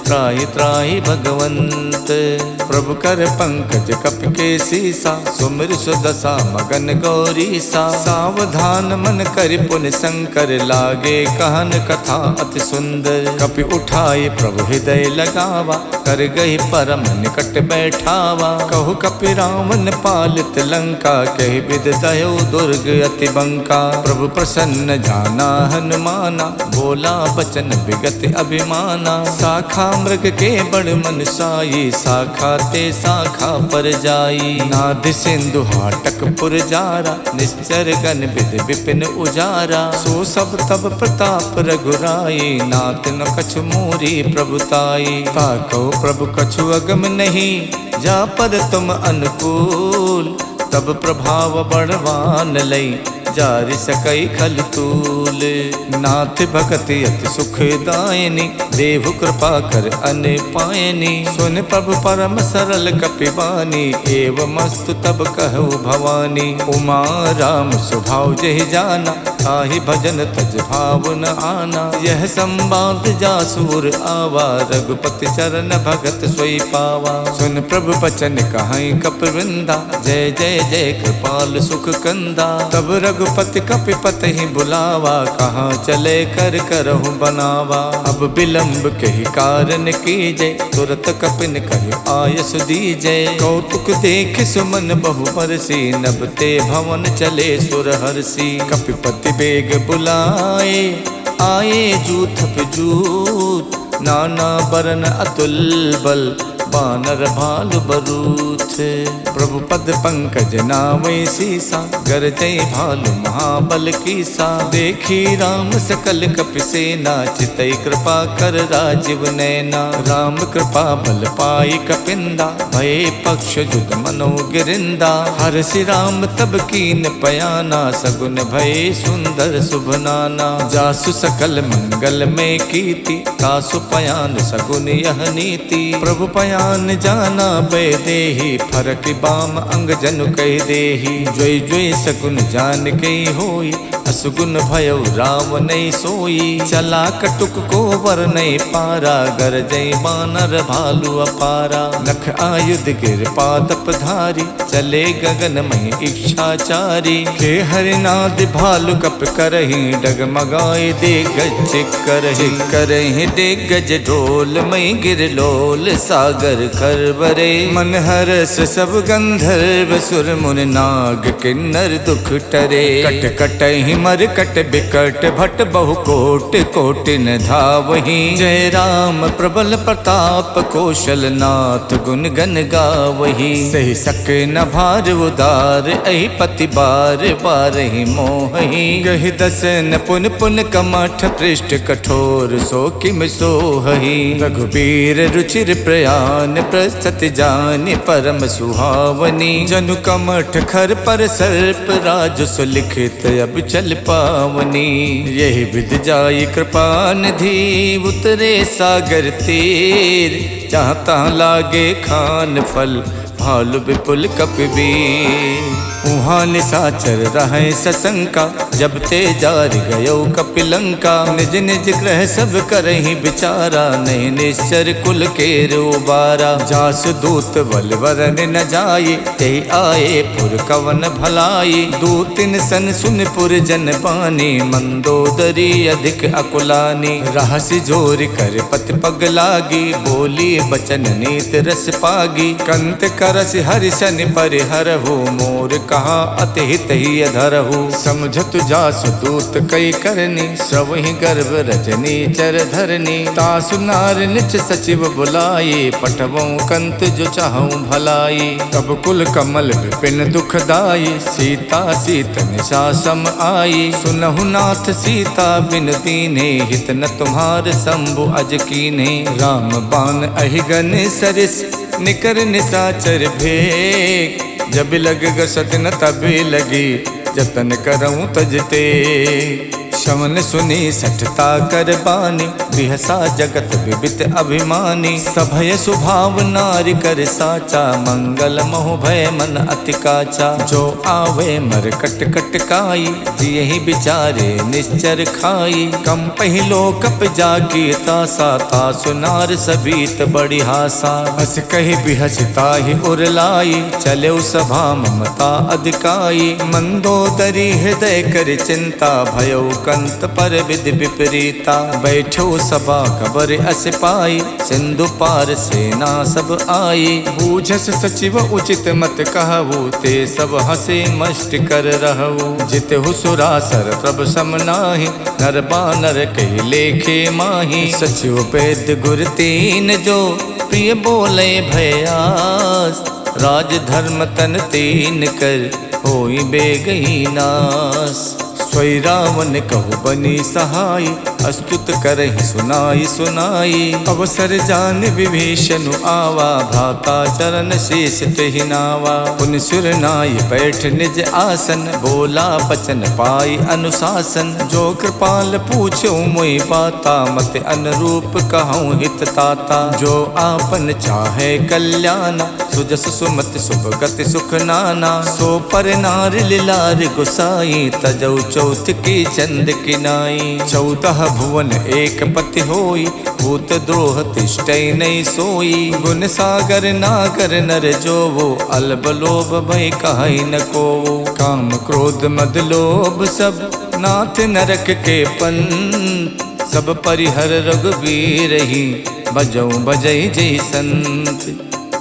त्राहि त्राहि भगवंत। प्रभु कर पंकज कपि के सीसा, सुमिर सुदशा मगन गौरीसा। सावधान मन कर पुन शंकर, लागे कहन कथा अति सुंदर। कपि उठाए प्रभु हृदय लगावा, कर गई परम निकट बैठावा। कहु कपि रावण पालित लंका, कहि विद दयो दुर्ग अति बंका। प्रभु प्रसन्न जाना हनुमाना, बोला बचन विगत अभिमाना। शाखा मृग के बड़ मन साई, शाखा ते शाखा पर जाई। नाद सिंधु हाटक पुर जारा, निश्चर गण विद विपिन उजारा। सो सब तब प्रताप रघुराई, नाथ न कछु मोरी प्रभुताई। ताको प्रभु कछु अगम नहीं, जा पर तुम अनुकूल। तब प्रभाव बड़वान लई, जारि सकई खल तूल। नाथ भगति अति सुखदायनी, देव कृपा कर अन पायनी। सुन प्रभु परम सरल कपिवानी, एवं मस्तु तब कहु भवानी। उमा राम स्वभाव जहि जाना, ताहि भजन तज भाव न आना। यह संवाद जासुर आवा, रघुपति चरण भगत सोई पावा। सुन प्रभु बचन कहाई कपिवृंदा, जय जय जय कृपाल सुख कंदा। तब रघुपति कपिपत ही बुलावा, कहाँ चले कर करहु बनावा। अब विलंब के ही कारण कीजय, तुरत कपिन कहि आयस दीजय। कौतुक देख सुमन बहु बरसी, नभ ते भवन चले सुर हरसी। कपिपति बेग बुलाए, आए जूथ पे जूथ। नाना बरन अतुल बल, बानर भालु बरूथ। प्रभु पद पंकज नावै सीसा, गरजै भालु महाबल कीसा। देखी राम सकल कपि सेना, चितई कृपा कर राजीव नैना। राम कृपा बल पाई कपिंदा, भये पक्ष जुग मनो गिरिंदा। हरषि राम तब कीन पयाना, सगुन भये सुंदर शुभ नाना। जासु सकल मंगल में कीति, तासु पयान सगुन यह नीति। प्रभु पयान जाना बै देहि, फरक बाम अंग जनु कह देहि। जोई जोई सगुन जान के होई, असुगुन भयो राम नहीं सोई। चला कटुक को वर नहीं पारा, गरजई बानर भालु अपारा। नख आयुध गिर पादप धारी, चले गगन में इच्छाचारी। खे हरिनाद भालु कप करहि, डगमगाए दिग्गज करहि। करहि दिग्गज ढोल मई गिर लोल, सागर सागर खरबरे। मन हरस सब गंधर्व सुर मुनि नाग किन्नर दुख टरे। कट कट ही मर कट बिकट भट बहु कोट कोटि न धावहि। जय राम प्रबल प्रताप कौशल नाथ गुण गन गावहि। सही सके न भार उदार अहि पति बार बार ही मोहि। गहि दसन पुन पुन कमठ पृष्ठ कठोर सो किम सोहि। रघुबीर रुचिर प्रयान प्रस्तुति जानि परम सुहावनी। जनु कमठ खर पर सर्प राज सुलिखित अब चल पावनी। यही विध जाई कृपा निधि उतरे सागर तीर। जहाँ तहाँ लागे खान फल भालु विपुल कपिबीर। उहाँ निशाचर रहे सशंका जब ते जार गयो कपिलंका। निज निज ग्रह सब करहि विचारा नहीं निश्चर कुल के रोबारा। जास दूत बल वरन न जाये ते आए पुर कवन भलाई। दूतिन सन सुन पुर जन बानी मंदोदरी अधिक अकुलानी। रहसि जोर कर पति पग लागी बोली बचन नीत रस पागी। कंत करस हरिशन परिहरहु मोर कहा अति हित ही अधरहु। समझत जासु दूत कई करनी सब ही गर्भ रजनी चर धरनी। तासु नार निच सचिव बुलाये पठवों कंत जो चाहूं भलाई। तब कुल कमल विपिन दुखदाई सीता सीत निशा सम आई। सुनहु नाथ सीता बिन दीने हित न तुम्हार शंभु अज कीने। राम बाण अहिगन सरिस निकर निशाचर भेक। जब लग गसत न तभी लगी जतन करऊं तजते। शवन सुनी सठता कर बानी बिहसा जगत विबित अभिमानी। सभय स्वभाव नारी कर साचा मंगल मोह भय मन अति काचा। जो आवे मर कट कट काई यही बिचारे निश्चर खाई। कम पहिलो कप जाकी तासा तासु नार सबीत बड़ी हासा। हस कही बिहसता ही उरलाई चले सभा ममता अधिकाई। मंदोदरी हृदय कर चिंता भयो कंत पर विधि विपरीता। बैठो सभा खबर अस पाई सिंधु पार सेना सब आई। बूझस सचिव उचित मत कहु ते सब हसे मष्ट कर रहु। जित हुसुरासर प्रभ सम नाही नर बानर कहि लेखे माही। सचिव पेद गुर तीन जो प्रिय बोले भयास। राज धर्म तन तीन कर होई बेगही नास। सोई रावण कहु बनी सहाय अस्तुत करहि सुनाई सुनाई। अवसर जान विभीषण आवा भ्राता चरण शीस तेहि नावा। पुन सुर नाय बैठ निज आसन बोला बचन पाई अनुशासन। जो कृपाल पूछो मोहि बाता मत अनुरूप कहूँ हित ताता। जो आपन चाहे कल्याण सुजस सुमत शुभ गति सुख नाना। सो पर नार लिलार गुसाई तजौ चौथ की चंद किनाई। 14 भुवन एक पति होई भूत द्रोह तिष्ठै नहीं सोई। गुण सागर नागर नर जो वो अल्ब लोभ भय कहि न को। काम क्रोध मद लोभ सब नाथ नरक के पंथ। सब परिहर रघुबीर ही बजौ बजै जय संत।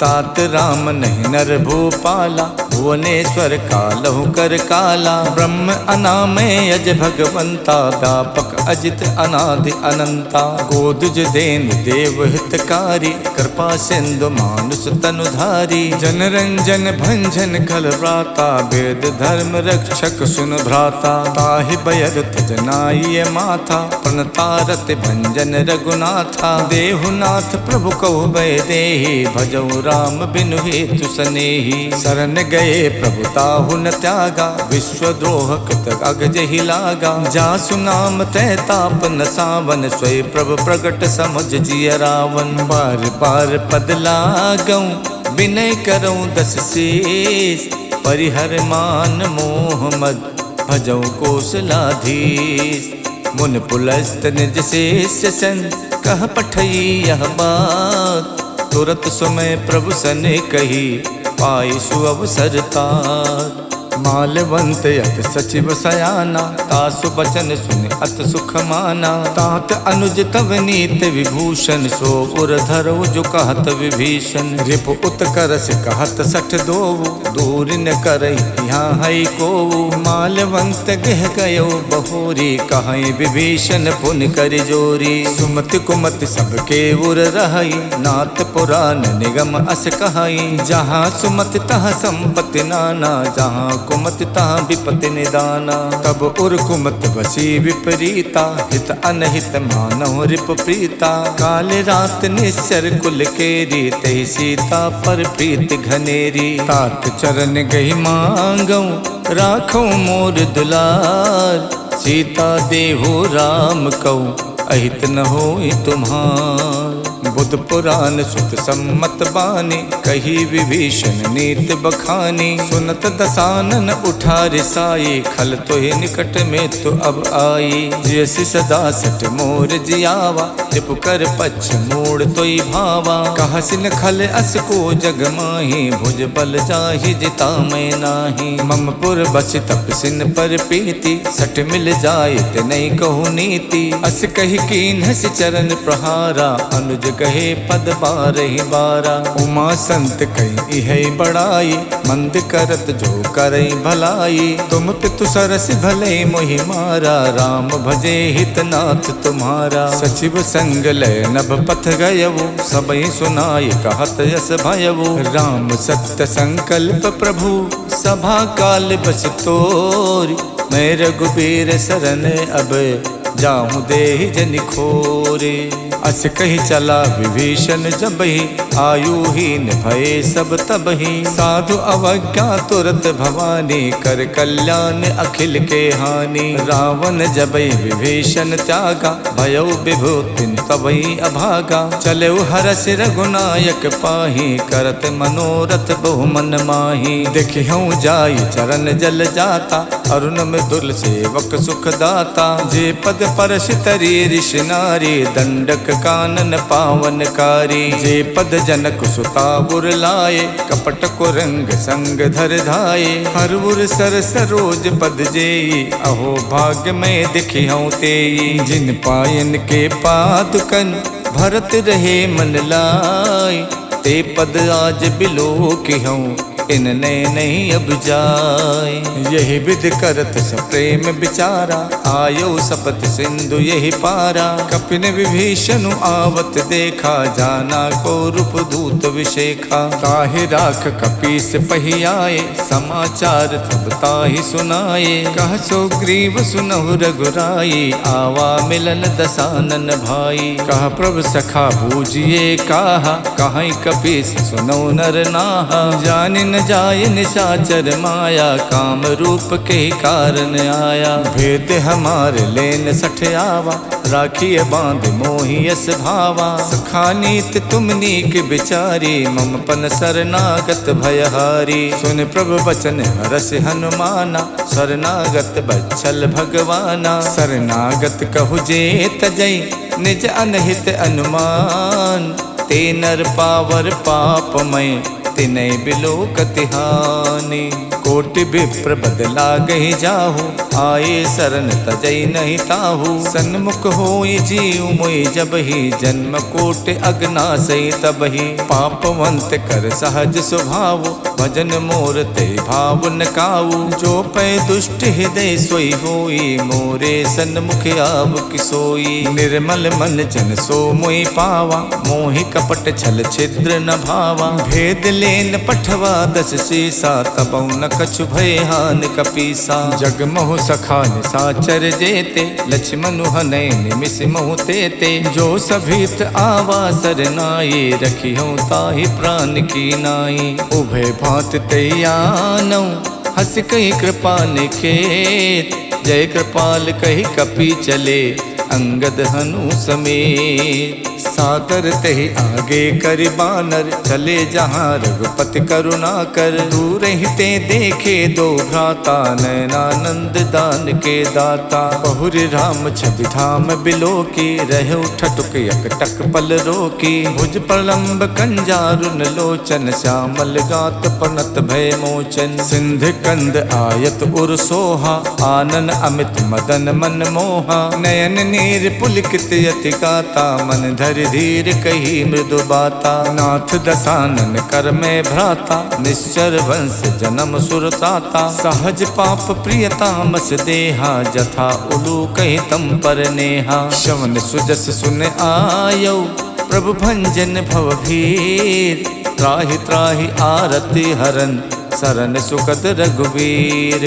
तात राम नहीं नर भूपाला भुवनेश्वर कालहु कर काला। ब्रह्म अनामय अज भगवंता व्यापक अजित अनादि अनंता। गोदुज देन देव हितकारी कृपा सिंधु मानुष तनुधारी। जन रंजन भंजन खल व्राता वेद धर्म रक्षक सुन भ्राता। ताहि बयर तजनाय माथा प्रणतारत भंजन रघुनाथा। देहुनाथ प्रभु कहु भय देहि भजौ राम बिनु हेतु सनेही। शरण गए प्रभु ताहु न त्यागा विश्वद्रोह कृत अगजहि लागा। जासु नाम तै ताप न सावन स्वय प्रभु प्रगट समझ जिय रावण। बार बार पद लागऊं विनय करऊं दस शीस। परिहर मान मोह मद भजऊं कौशलाधीश। मुन पुलस्त निज शेष सन कह पठई यह बात। तुरत समय प्रभु सन कही पाई सु अवसर तात। मालवंत अत सचिव सयाना, तासु बचन सुन अत सुख माना। तात अनुज तव नीत विभूषण, सो उर धरो जो कहत विभीषण। रिप उत्कर्ष कहत सठ दोवु, दूर न करहि यहाँ है को। मालवंत गह गयो बहोरी, कहीं विभीषण पुन कर जोरी। सुमति कुमति सबके उर रहई, नाथ पुराण निगम अस कहई। जहाँ सुमति तहाँ संपत्ति नाना, जहाँ कुमति तहाँ विपत्ति निदाना। तब उर कुमति बसी विपरीता, हित अनहित मानव रिप प्रीता। काल रात निश्चर कुल केरी, तही सीता पर प्रीति घनेरी। तात चरण गही मांगऊ, राखो मोर दुलार। सीता देहु राम कऊ, अहित न होई तुम्हार। बुध पुराण सुत सम्मत बानी, कही विभीषण नीत बखानी। सुनत दसानन उठा रिसाई, खल तो ही निकट में तो अब आई। जैसी सदा सट मोर जियावा, रिप कर पक्ष मोड़ तो भावा। कहसिन खल अस को जग माही, भुज बल जाहि जिता मैं नाही। मम पुर बस तपसिन पर पीति, सट मिल जाए ते नहीं कहु नीति। अस कही कीन हस चरण प्रहारा, अनुज कहे पद बारहि बारा। उमा संत कही है बड़ाई, मंद करत जो करई भलाई। तुम पितु सरस भले मोहि मारा, राम भजे हितनाथ तुम्हारा। सचिव संग लय नभ पथ गयवु, सबई सुनाई कहत यस भयवु। राम सत्य संकल्प प्रभु, सभा काल बस तोरी। मैं रघुबीर सरन अब, जाहूँ देहि जनि खोरे। अस कही चला विभीषण जबहि, आयुहीन भये सब तबहि। साधु अवज्ञा तुरत भवानी, कर कल्याण अखिल के हानि। रावण जबहि विभीषण त्यागा, भयो विभूतिन तबहि अभागा। चले हरस रघुनायक पाही, करत मनोरथ बहु मन माही। देखिहूँ जाई चरण जल जाता, अरुण मृदुल सेवक सुख दाता। जे पद परश तरी ऋषि नारी, दंडक कानन पावनकारी। जे पद जनक सुता गुर लाए, कपट को रंग संग धर धाये। हर उर सर सरोज पद जेई, अहो भाग्य में दिखिहूँ तेई। जिन पायन के पादुकन, भरत रहे मन लाई। ते पद आज बिलो किहूँ, इनने नहीं अब जाए। यही विध करत सप्रेम विचारा, आयो सपत सिंधु यही पारा। कपिन विभीषण आवत देखा, जाना को रूप दूत विशेखा। ताहि राख कपीस पही आए, समाचार तब ताहि सुनाए। कह सो ग्रीव सुनहु रघुराई, आवा मिलन दसानन भाई। कह प्रभु सखा बूझिए काहा, कहीं कपीस सुनौ नर नाहा। जानि न जाय निशाचर माया, काम रूप के कारण आया। भेद हमारे लेन सठ आवा, राखिए बांध मोहियस भावा। सखानीत तुम नीक बिचारी, मम पन शरणागत भयहारी। सुन प्रभु बचन हरस हनुमाना, शरणागत बच्छल भगवाना। शरणागत कहु जे तजई, निज अनहित अनुमान। ते नर पावर पापमय, तिनै बिलो कतिहानि। कोटि विप्र बदला गही जाहू, आए शरण तजई नहीं ताहू। सन्मुख होई जीव मोहि जबहि, जन्म कोटि अगनासई तबहि। पापवंत कर सहज स्वभाव, भजन मोर ते भाव न काऊ। जो पै दुष्ट हृदय सोई होई, मोरे सन्मुख आव किसोई। निर्मल मन जन सो मोहि पावा, मोहि कपट छल छिद्र न भावा। भेद लेन पठवा दस सीसा, तबौ न कछु भय हान कपीसा। जग मोह सखा निसाचर जेते, लक्ष्मण हनय निमिष मोह तेते। जो सभीत आवा सरनाई, रखिहूँ ताहि प्राण की नाई। उभय भांत तैयानौ, हस कही कृपा निखेत। जय कृपाल कही कपि चले, अंगद हनु समेत। सादर तहि आगे करि बानर, चले जहाँ रघुपति करुणा कर। दूर हिते देखे दो भ्राता, नयनानंद दान के दाता। बहुरी राम छवि धाम बिलो की, रहे उठटुक एकटक पल रोकी। भुज प्रलंब कंजारुन लोचन, श्यामल गात पनत भय मोचन। सिंध कंद आयत उर सोहा, आनन अमित मदन मन मोहा। नयन नीर पुलकित यति गाता, मन धरि धीर कही मृदु बाता। नाथ दसानन कर में भ्राता, निश्चर वंश जन्म सुरताता। सहज पाप प्रियतामस देहा, जथा उलू कही तम पर नेहा। श्रवण सुजस सुन आयो, प्रभु भंजन भव भीर। त्राहि त्राहि आरति हरन, शरण सुखद रघुवीर।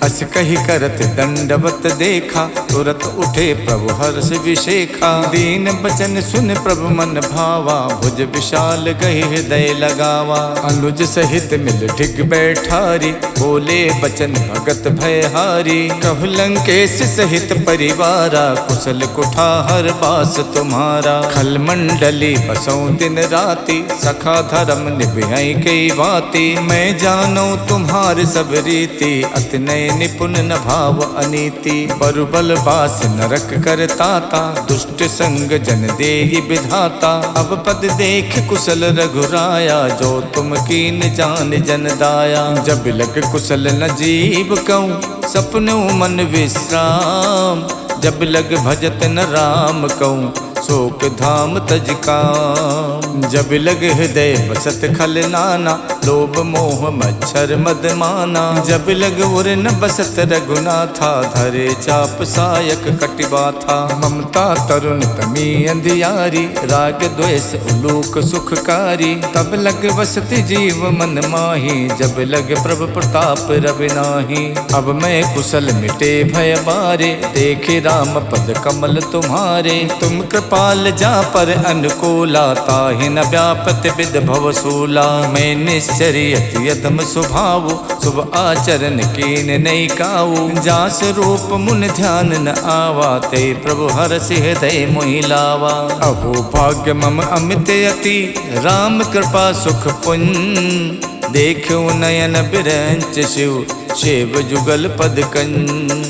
अस कही करत दंडवत देखा, तुरत उठे प्रभु हर्ष विशेखा। दीन बचन सुन प्रभु मन भावा, भुज विशाल गही हृदय लगावा। अनुज सहित मिल ढिग बैठारी, बोले बचन भगत भयहारी। कहु लंकेश सहित परिवारा, कुशल कुठार बास तुम्हारा। खल मंडली बसों दिन राति, सखा धर्म निभई कई बाती। मैं जानो तुम्हार सब रीति, अति नय निपुण न भाव अनीति। बरुबल बास नरक करताता, दुष्ट संग जन देहि विधाता। अब पद देख कुशल रघुराया, जो तुम कीन जान जन दाया। जब लग कुशल न जीव कहूँ, सपनों मन विश्राम। जब लग भजत न राम कहूँ, शोक धाम तज काम। जब लग हृदय बसत खल नाना, लोभ मोह मच्छर मद माना। जब लग उर न बसत रघुनाथा, धरे चाप सायक कटिबा था। ममता तरुण तमी अंधियारी, राग द्वेष उलूक सुखकारी। तब लग बसत जीव मन माही, जब लग प्रभु प्रताप रविनाही। अब मैं कुशल मिटे भय बारे, देखे राम पद कमल तुम्हारे। तुम कृपाल जा पर अनुकूला, ताहि न व्यापत विद भव सूला। मैं निश्चरियत यदम स्वभाव, शुभ आचरण कीन नहीं काऊ। जास रूप मुन ध्यान न आवा, ते प्रभु हरसि हृदय मोहि लावा। अहो भाग्य मम अमित अति, राम कृपा सुख पुंज। देखो नयन बिरंच शिव, शिव जुगल पद कंज।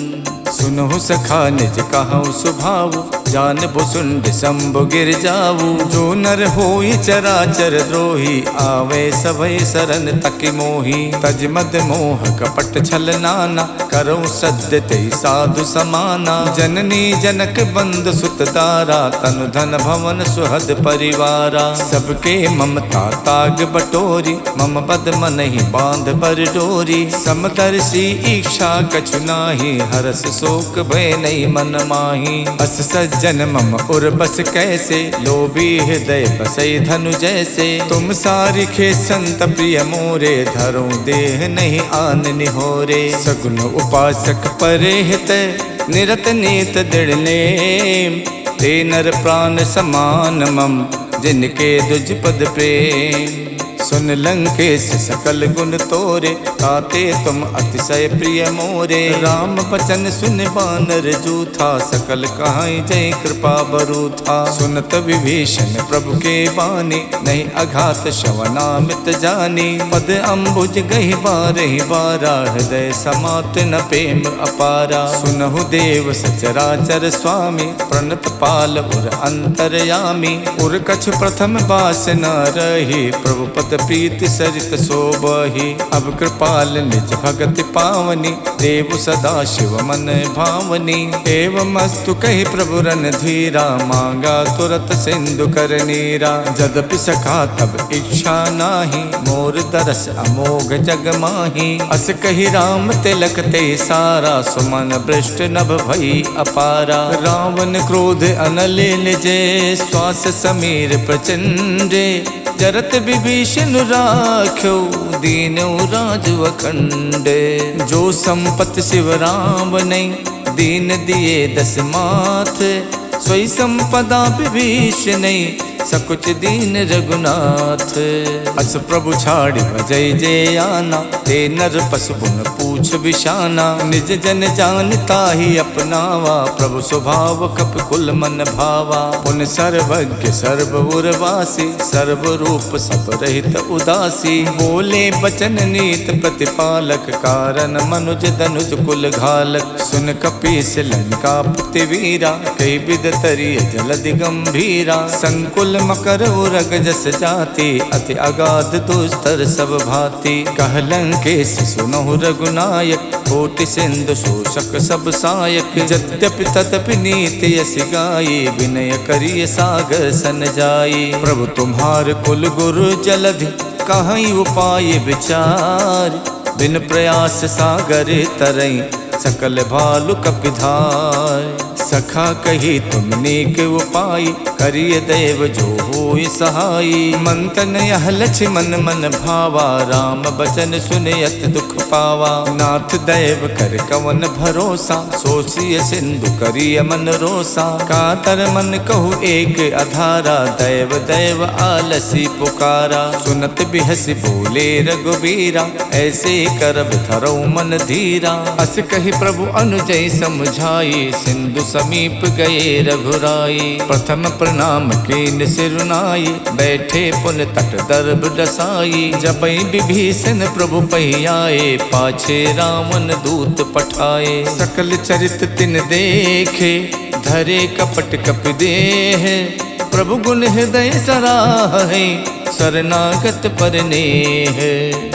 सुनहु सखा निज कहूँ सुभाव, जान भुसुंड शंभु गिर जाऊ। जो नर होई चराचर द्रोही, आवे सभय शरण तकि मोही। तज मद मोह कपट छल नाना, करो सद्य ते साधु समाना। जननी जनक बंद सुत दारा, तनु धन भवन सुहद परिवारा। सबके ममता ताग बटोरी, मम पद मन ही बांध पर डोरी। समदर्शी इच्छा कछु नाही, हरस शोक भय नहीं मन माही। अस सज्जन मम उर बस कैसे, लोभी हृदय बसई धनु जैसे। तुम सारिखे संत प्रिय मोरे, धरो देह नहीं आन निहोरे। सगुन उपासक परे हित, निरत नीत दृढ़ नेम। ते नर प्राण समान मम, जिनके दुज पद प्रेम। सुन लंकेश सकल गुण तोरे, ताते तुम अतिशय प्रिय मोरे। राम बचन सुन बानर जूथा, सकल कहाई जय कृपा बरूथा। सुनत विभीषण प्रभु के बानी, नहीं अघात श्रवणामित जानी। पद अम्बुज गहि बारहि बारा, हृदय समात न प्रेम अपारा। सुनहु देव सचराचर स्वामी, प्रणत पाल उर अंतरयामी। उर कछु प्रथम बास न रही, प्रभु पद प्रीति सरित शोभहि। अब कृपाल निज भगति पावनी, देव सदा शिव मन भावनी। एवं अस्तु कहि प्रभु रन धीरा, मांगा तुरत सिंधु कर नीरा। जदपि सखा तब इच्छा नाही, मोर दरस अमोघ जग माही। अस कहि राम तिलक ते सारा, सुमन भ्रष्ट नभ भई अपारा। रावण क्रोध अनले निजे, श्वास समीर प्रचंडे। जरत विभीषण राख्यो, दीनौ राजु अखंड। जो संपत शिव राम नहीं, दीन दिए दस माथ। सोई संपदा विभीषण नहीं, सकुच दीन रघुनाथ। अस प्रभु छाड़ी जय जय आना, ते नर पशु पुन पूछ बिशाना। निज जन जानता ही अपनावा, प्रभु स्वभाव कप कुल मन भावा। पुन सर्वज्ञ सर्व उर्वासी, सर्व रूप सब रहित उदासी। बोले बचन नीत प्रतिपालक, कारण मनुज धनुज कुल घालक। सुन कपीस लंकापति वीरा, कई विद तरिय जलधि गंभीरा। संकुल मकर उरग जस जाति, अति अगाध दुस्तर सब भांति। कह लंकेश सुनहु रघुनायक, कोटि सिंधु शोषक सब सायक। यद्यपि तदपि नीति यस गाई, विनय करिय सागर सन जाई। प्रभु तुम्हार कुल गुरु जलधि, कहीं उपाय विचार। बिन प्रयास सागर तरई, सकल भालु कपिधार। सखा कही तुम नेक उपाय, करिय देव जो होय सहाय। मंतन यह लक्ष्मण मन भावा, राम बचन सुनयत दुख पावा। नाथ दैव कर कवन भरोसा, सोचिय सिंधु करिय मन रोसा। कातर मन कहु एक अधारा, दैव दैव आलसी पुकारा। सुनत बिहसी बोले रघुबीरा, ऐसे करब धरौ मन धीरा। अस कही प्रभु अनुजय समझाई, सिंधु समीप गए रघुराई। प्रथम प्रणाम कीन सिरुनाई, बैठे पुन तट दर्भ डसाई। जबै विभीषण प्रभु पहियाए, पाछे रावण दूत पठाए। सकल चरित तिन देखे, धरे कपट कपि देह। प्रभु गुण हृदय सराहे, शरणागत पर नेह।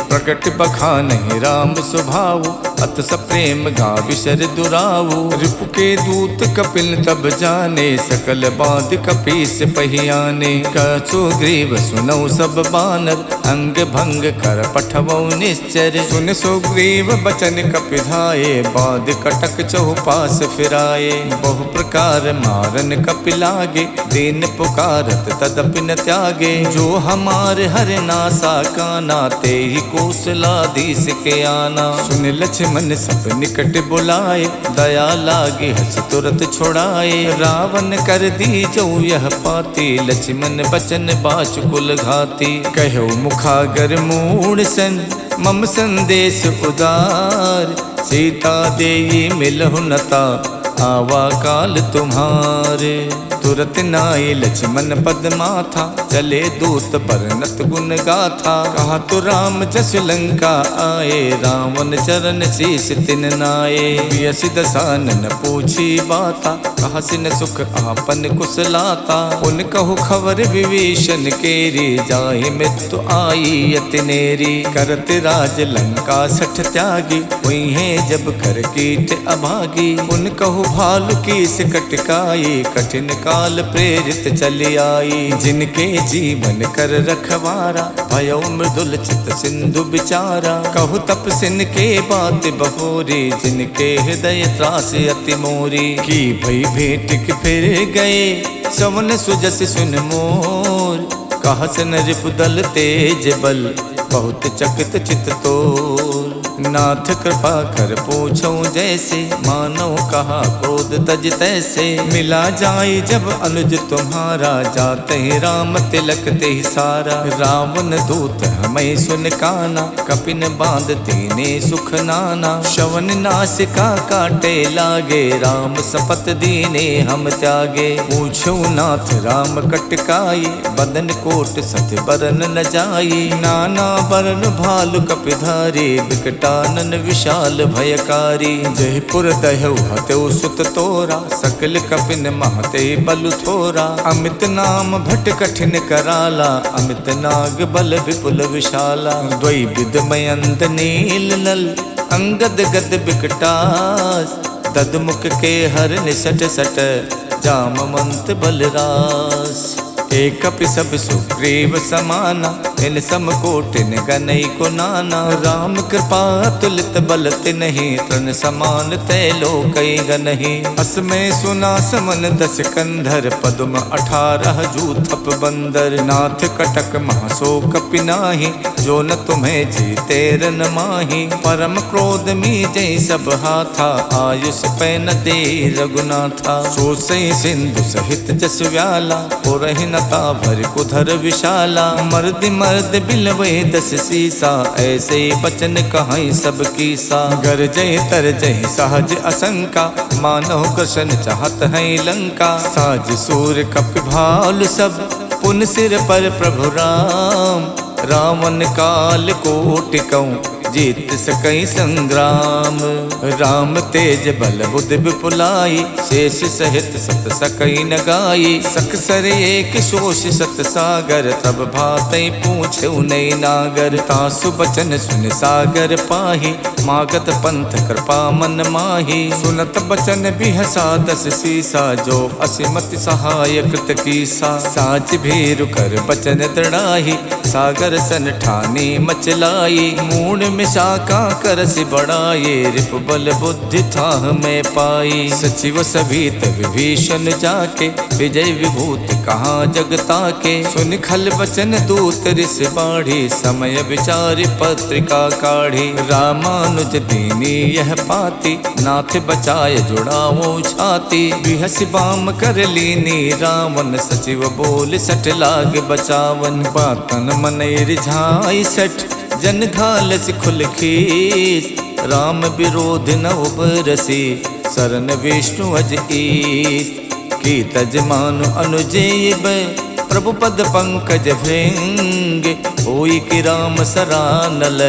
प्रकट बखानहि राम स्वभाव, अत सप्रेम गाविशर दुराऊ। रिपु के दूत कपिल तब जाने, सकल बाध कपीस पहियाने। कछु ग्रीव सुनौ सब बानर, अंग भंग कर पठवौ निश्चर। सुन सुग्रीव बचन कपिधाये, बाध कटक चहुपास फिराए। बहु प्रकार मारन कपिलागे, दीन पुकारत तदपि न त्यागे। जो हमार हर नासा काना, ते ही कौशलाधीश के आना। सुन लक्ष्मण सब निकट बुलाए, दया लागे हस तुरत छुड़ाए। रावण कर दी जो यह पाती, लक्ष्मण बचन बाच कुल घाती। कहो मुखागर मूढ़ सन, मम संदेश उदार। सीता देई मिलहु नता, आवा काल तुम्हारे। तुरत नाई लक्ष्मण पद माथा, चले दूत बरनत गुण गाथा। कहा तो राम जस लंका आए, रावण चरण शीस तिन नाये। बियसि दसानन पूछी बाता, कहा सिन सुख आपन कुशलाता। उन कहु खबर विभीषण केरी, जाहि मृत्यु आई अति नेरी। करत राज लंका सठ त्यागी, हुई है जब कर कीट अभागी। उन कहु भालु कीस कटकाई, कठिन काल प्रेरित चली आई। जिनके जीवन कर रखवारा, भयो मृदुल चित सिंधु बिचारा। कहु तपसिन के बात बहोरी, जिनके हृदय त्रास अति मोरी। की भई भेंट के फिर गए, सवन सुजस सुन मोर। कहा सन रिपुदल तेज बल, बहुत चकित चित तोर। नाथ कृपा कर पूछो जैसे, मानो कहा क्रोध तज तैसे। मिला जाए जब अनुज तुम्हारा, जाते ही राम तिलक ते सारा। रावण दूत हमें सुन काना, कपिन बांध दीने सुख नाना। शवन नासिका काटे लागे, राम सपत दीने हम त्यागे। पूछो नाथ राम कटकाई, बदन कोट सत बरन न जाई। नाना बरन भालु कपिधारी, विकटानन विशाल भयकारी। जयपुर दहु हतौ सुत तोरा, सकल कपिन महते बलु थोरा। अमित नाम भट कठिन कराला, अमित नाग बल विपुल विशाला। द्वै विद मयंत नील नल, अंगद गद विकटास। ददमुख के हर निसट सट, जामवंत बलरास। एक कपि सब सुग्रीव समाना, इन समकोटिन गनई को नाना। राम कृपा तुलित बल तिन्हि तृण समान तै लोकई गनहि। असमय सुना समन 10 कंधर पद्म 18 जूथप बंदर। नाथ कटक महासो कपि नाहि जो न तुम्हें जीते रन माही। परम क्रोध मीजै सब हाथा आयुष पै न दे रघुनाथा। सो सई सिंधु सहित जस व्याला पुरहि नता भर कुधर विशाला। मर्द मर्द बिलवे 10 सीसा ऐसे बचन कहाई सब कीसा। गरजै तरजै सहज असंका मानव कृष्ण चाहत है लंका। साज सूर कपि भालु सब पुन सिर पर प्रभु राम। रावण काल कोटि कहूँ जीत सकई संग्राम। राम तेज बल बुध विपुलाई शेष सहित सत सकई न गाई। सकसर एक शोष सत सागर तब भातई पूछे नई नागर। तासु बचन सुन सागर पाही मागत पंथ कृपा मन माही। सुनत बचन बिहसा 10 सीसा जो असिमति सहाय कृत कीसा। साच भीरु कर बचन दृढ़ाही सागर सन ठानी मचलाई। मूड में शाखा करसि बढ़ाए रिप बल बुद्धि थाह में पाई। सचिव सभीत विभीषण जाके विजय विभूत कहाँ जगता के। सुन खल बचन दूत ऋष बाढ़ी समय विचारि पत्रिका काढ़ी। रामानुज दीनी यह पाती नाथ बचाए जुड़ावो छाती। बिहसि बाम कर लीनी रावण सचिव बोल सठ लाग बचावन। बातन मन रिझाई सठ जन घालस खुल खीस। राम विरोध न उबरसी शरण विष्णु अज ईस। की तज मानु अनुजेय प्रभु पद पंकज भृंग। होई कि राम सरानल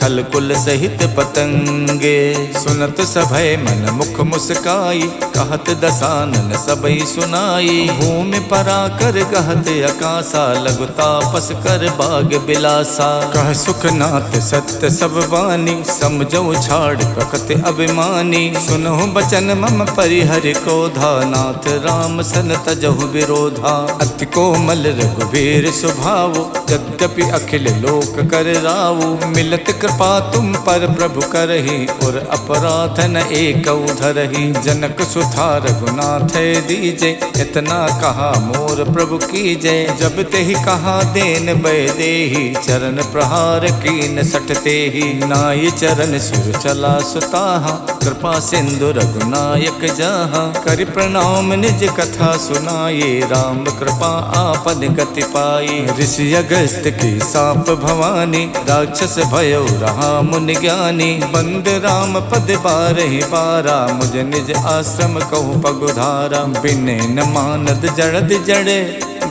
खल कुल सहित पतंगे। सुनत सभय मन मुख मुस्काई कहत दसानन सबई सुनाई। भूमि परा कर गहत अकासा लघु तापस कर बाग बिलासा। कह सुखनाथ सत्य सब वाणी समझो छाड़ प्रकृति अभिमानी। सुनहु बचन मम परिहर क्रोधा नाथ राम सन तजहु विरोधा। अति कोमल रघुवीर स्वभाव यद्यपि अखिल लोक कर राव। मिलत कृपा तुम पर प्रभु करहि और अपराध न एक धरहि। जनक सुथा रघुनाथ दीजे इतना कहा मोर प्रभु कीजे। जब ते ही कहा देन बै देहि चरण प्रहार कीन सटते ही। नाय चरण सुर चला सुताहा कृपा सिंधु रघुनायक जहाँ। कर प्रणाम निज कथा सुनाये राम कृपा आपन गति पाई। ऋषि अगस्त की साप भवानी राक्षस भयो रहा मुनि ज्ञानी। बंद राम पद बारहि बारा मुझ निज आश्रम कहूँ पगुधारा। बिने न मानद जड़द जड़े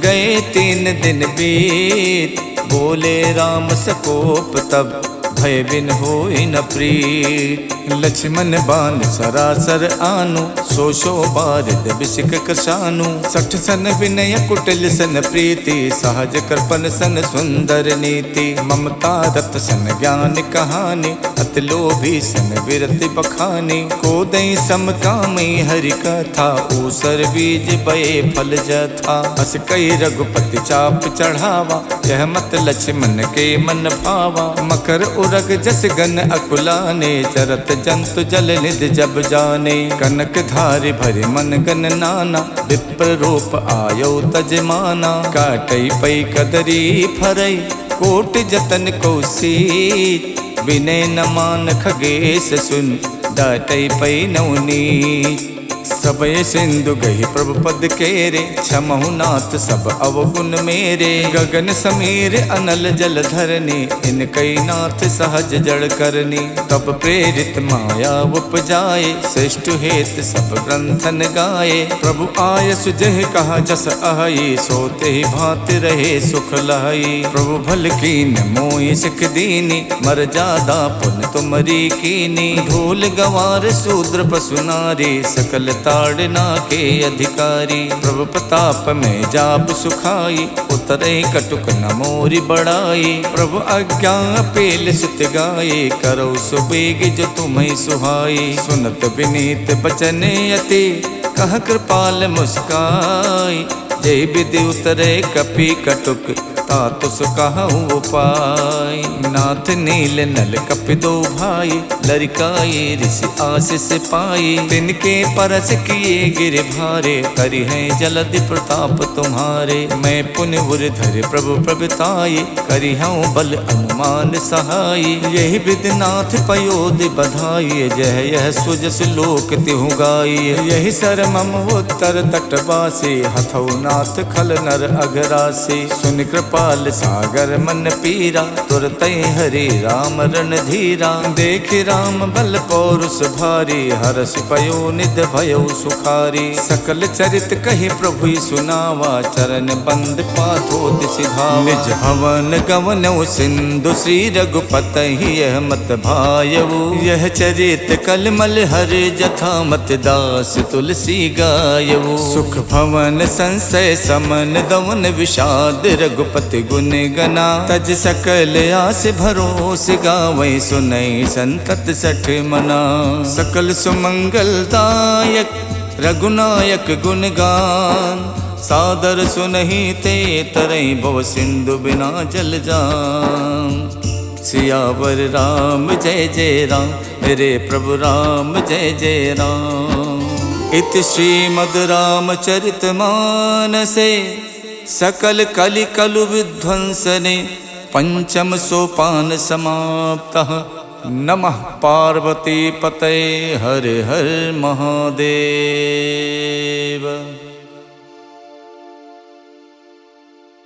गए 3 दिन बीत। बोले राम सकोप तब भय बिन होई न प्रीत। लक्ष्मण बान सरासर आनु सो सो बारिद बिसिक कसानु। 60 सन विनय कुटिल सन प्रीति सहज कृपन सन सुंदर नीति। ममता रत सन ज्ञान कहानी अति लोभी सन विरति बखानी। को दई समकामी हरि कथा ऊसर बीज बये फल जथा। अस कई रघुपति चाप चढ़ावा यह मत लक्ष्मण के मन भावा। मकर उरग जस गन अकुलाने चरत जंतु जल निध जब जाने। कनक धारि भरि मन गन नाना विप्र रूप आयो तजमाना। काटई पई कदरी फरई कोट जतन कौशीत। विनय न मान खगेश सुन डाटई पई नवनीत। सबय सिंधु गही प्रभु पद केरे क्षमहु नाथ सब अवगुण मेरे। गगन समीर अनल जल धरनी इन कई नाथ सहज जड़ करनी। तब प्रेरित माया उपजाए श्रेष्ठ हेत सब ग्रंथन गाए। प्रभु आय सुजह कहा जस आही सोते ही भांति रहे सुख लहाई। प्रभु भल कीन मोहि सिख दीनी मर जादा पुन तुमरी कीनी। ढोल गवार शूद्र पशु नारी सकल ताड़ना के अधिकारी। प्रभु प्रताप में जाप सुखाई उतरे कटुक न मोरी बढ़ाई। प्रभु आज्ञा पेल सुत गाये करो सुबेग जो तुम्हें सुहाई। सुनत विनीत बचन अति कह कृपाल मुस्काई। जय विधि उतरे कपि कटुक तात सुकहु उपाय। नाथ नील नल कपिदो भाई, लरिकाए ऋषि आशीष पाई। तिनके परस किए गिर भारे, करि है जलधि प्रताप तुम्हारे। मैं पुण्य धर प्रभु प्रभुताये, करि हूँ बल अनुमान सहाय। यही विधिनाथ पयोधि बधाई, जह यह सुजस लोक तिहु गाई। यही सर मम उत्तर तटवासी, हथौ नाथ खल नर अघरासी। सुन कृपाल सागर मन पीरा, तुरत हरि राम रणधीरा। देख राम बल पौरुष भारी, हरष पयो निध भयो सुखारी। सकल चरित कहि प्रभु सुनावा, चरण बंद पाथो सिधावा। निज हवन गवन सिंधु श्री रघुपति यह मत भायऊ। यह चरित कलमल हर जथा मत दास तुलसी गायऊ। सुख भवन संशय समन दवन विषाद, रघुपति गुण गना। तज सकल आस भरोस गावै, सुनई संतत सठ मना। सकल सुमंगल दायक रघुनायक गुणगान, सादर सुनहि ते तरई भव सिंधु बिना जल जान। सियावर राम जय जय राम, रे प्रभु राम जय जय राम। इति श्रीमद् रामचरित मानसे, सकल कलि कलु विध्वंसने। पंचम सोपान समाप्तः, नमः पार्वती पतये हर हर महादेव।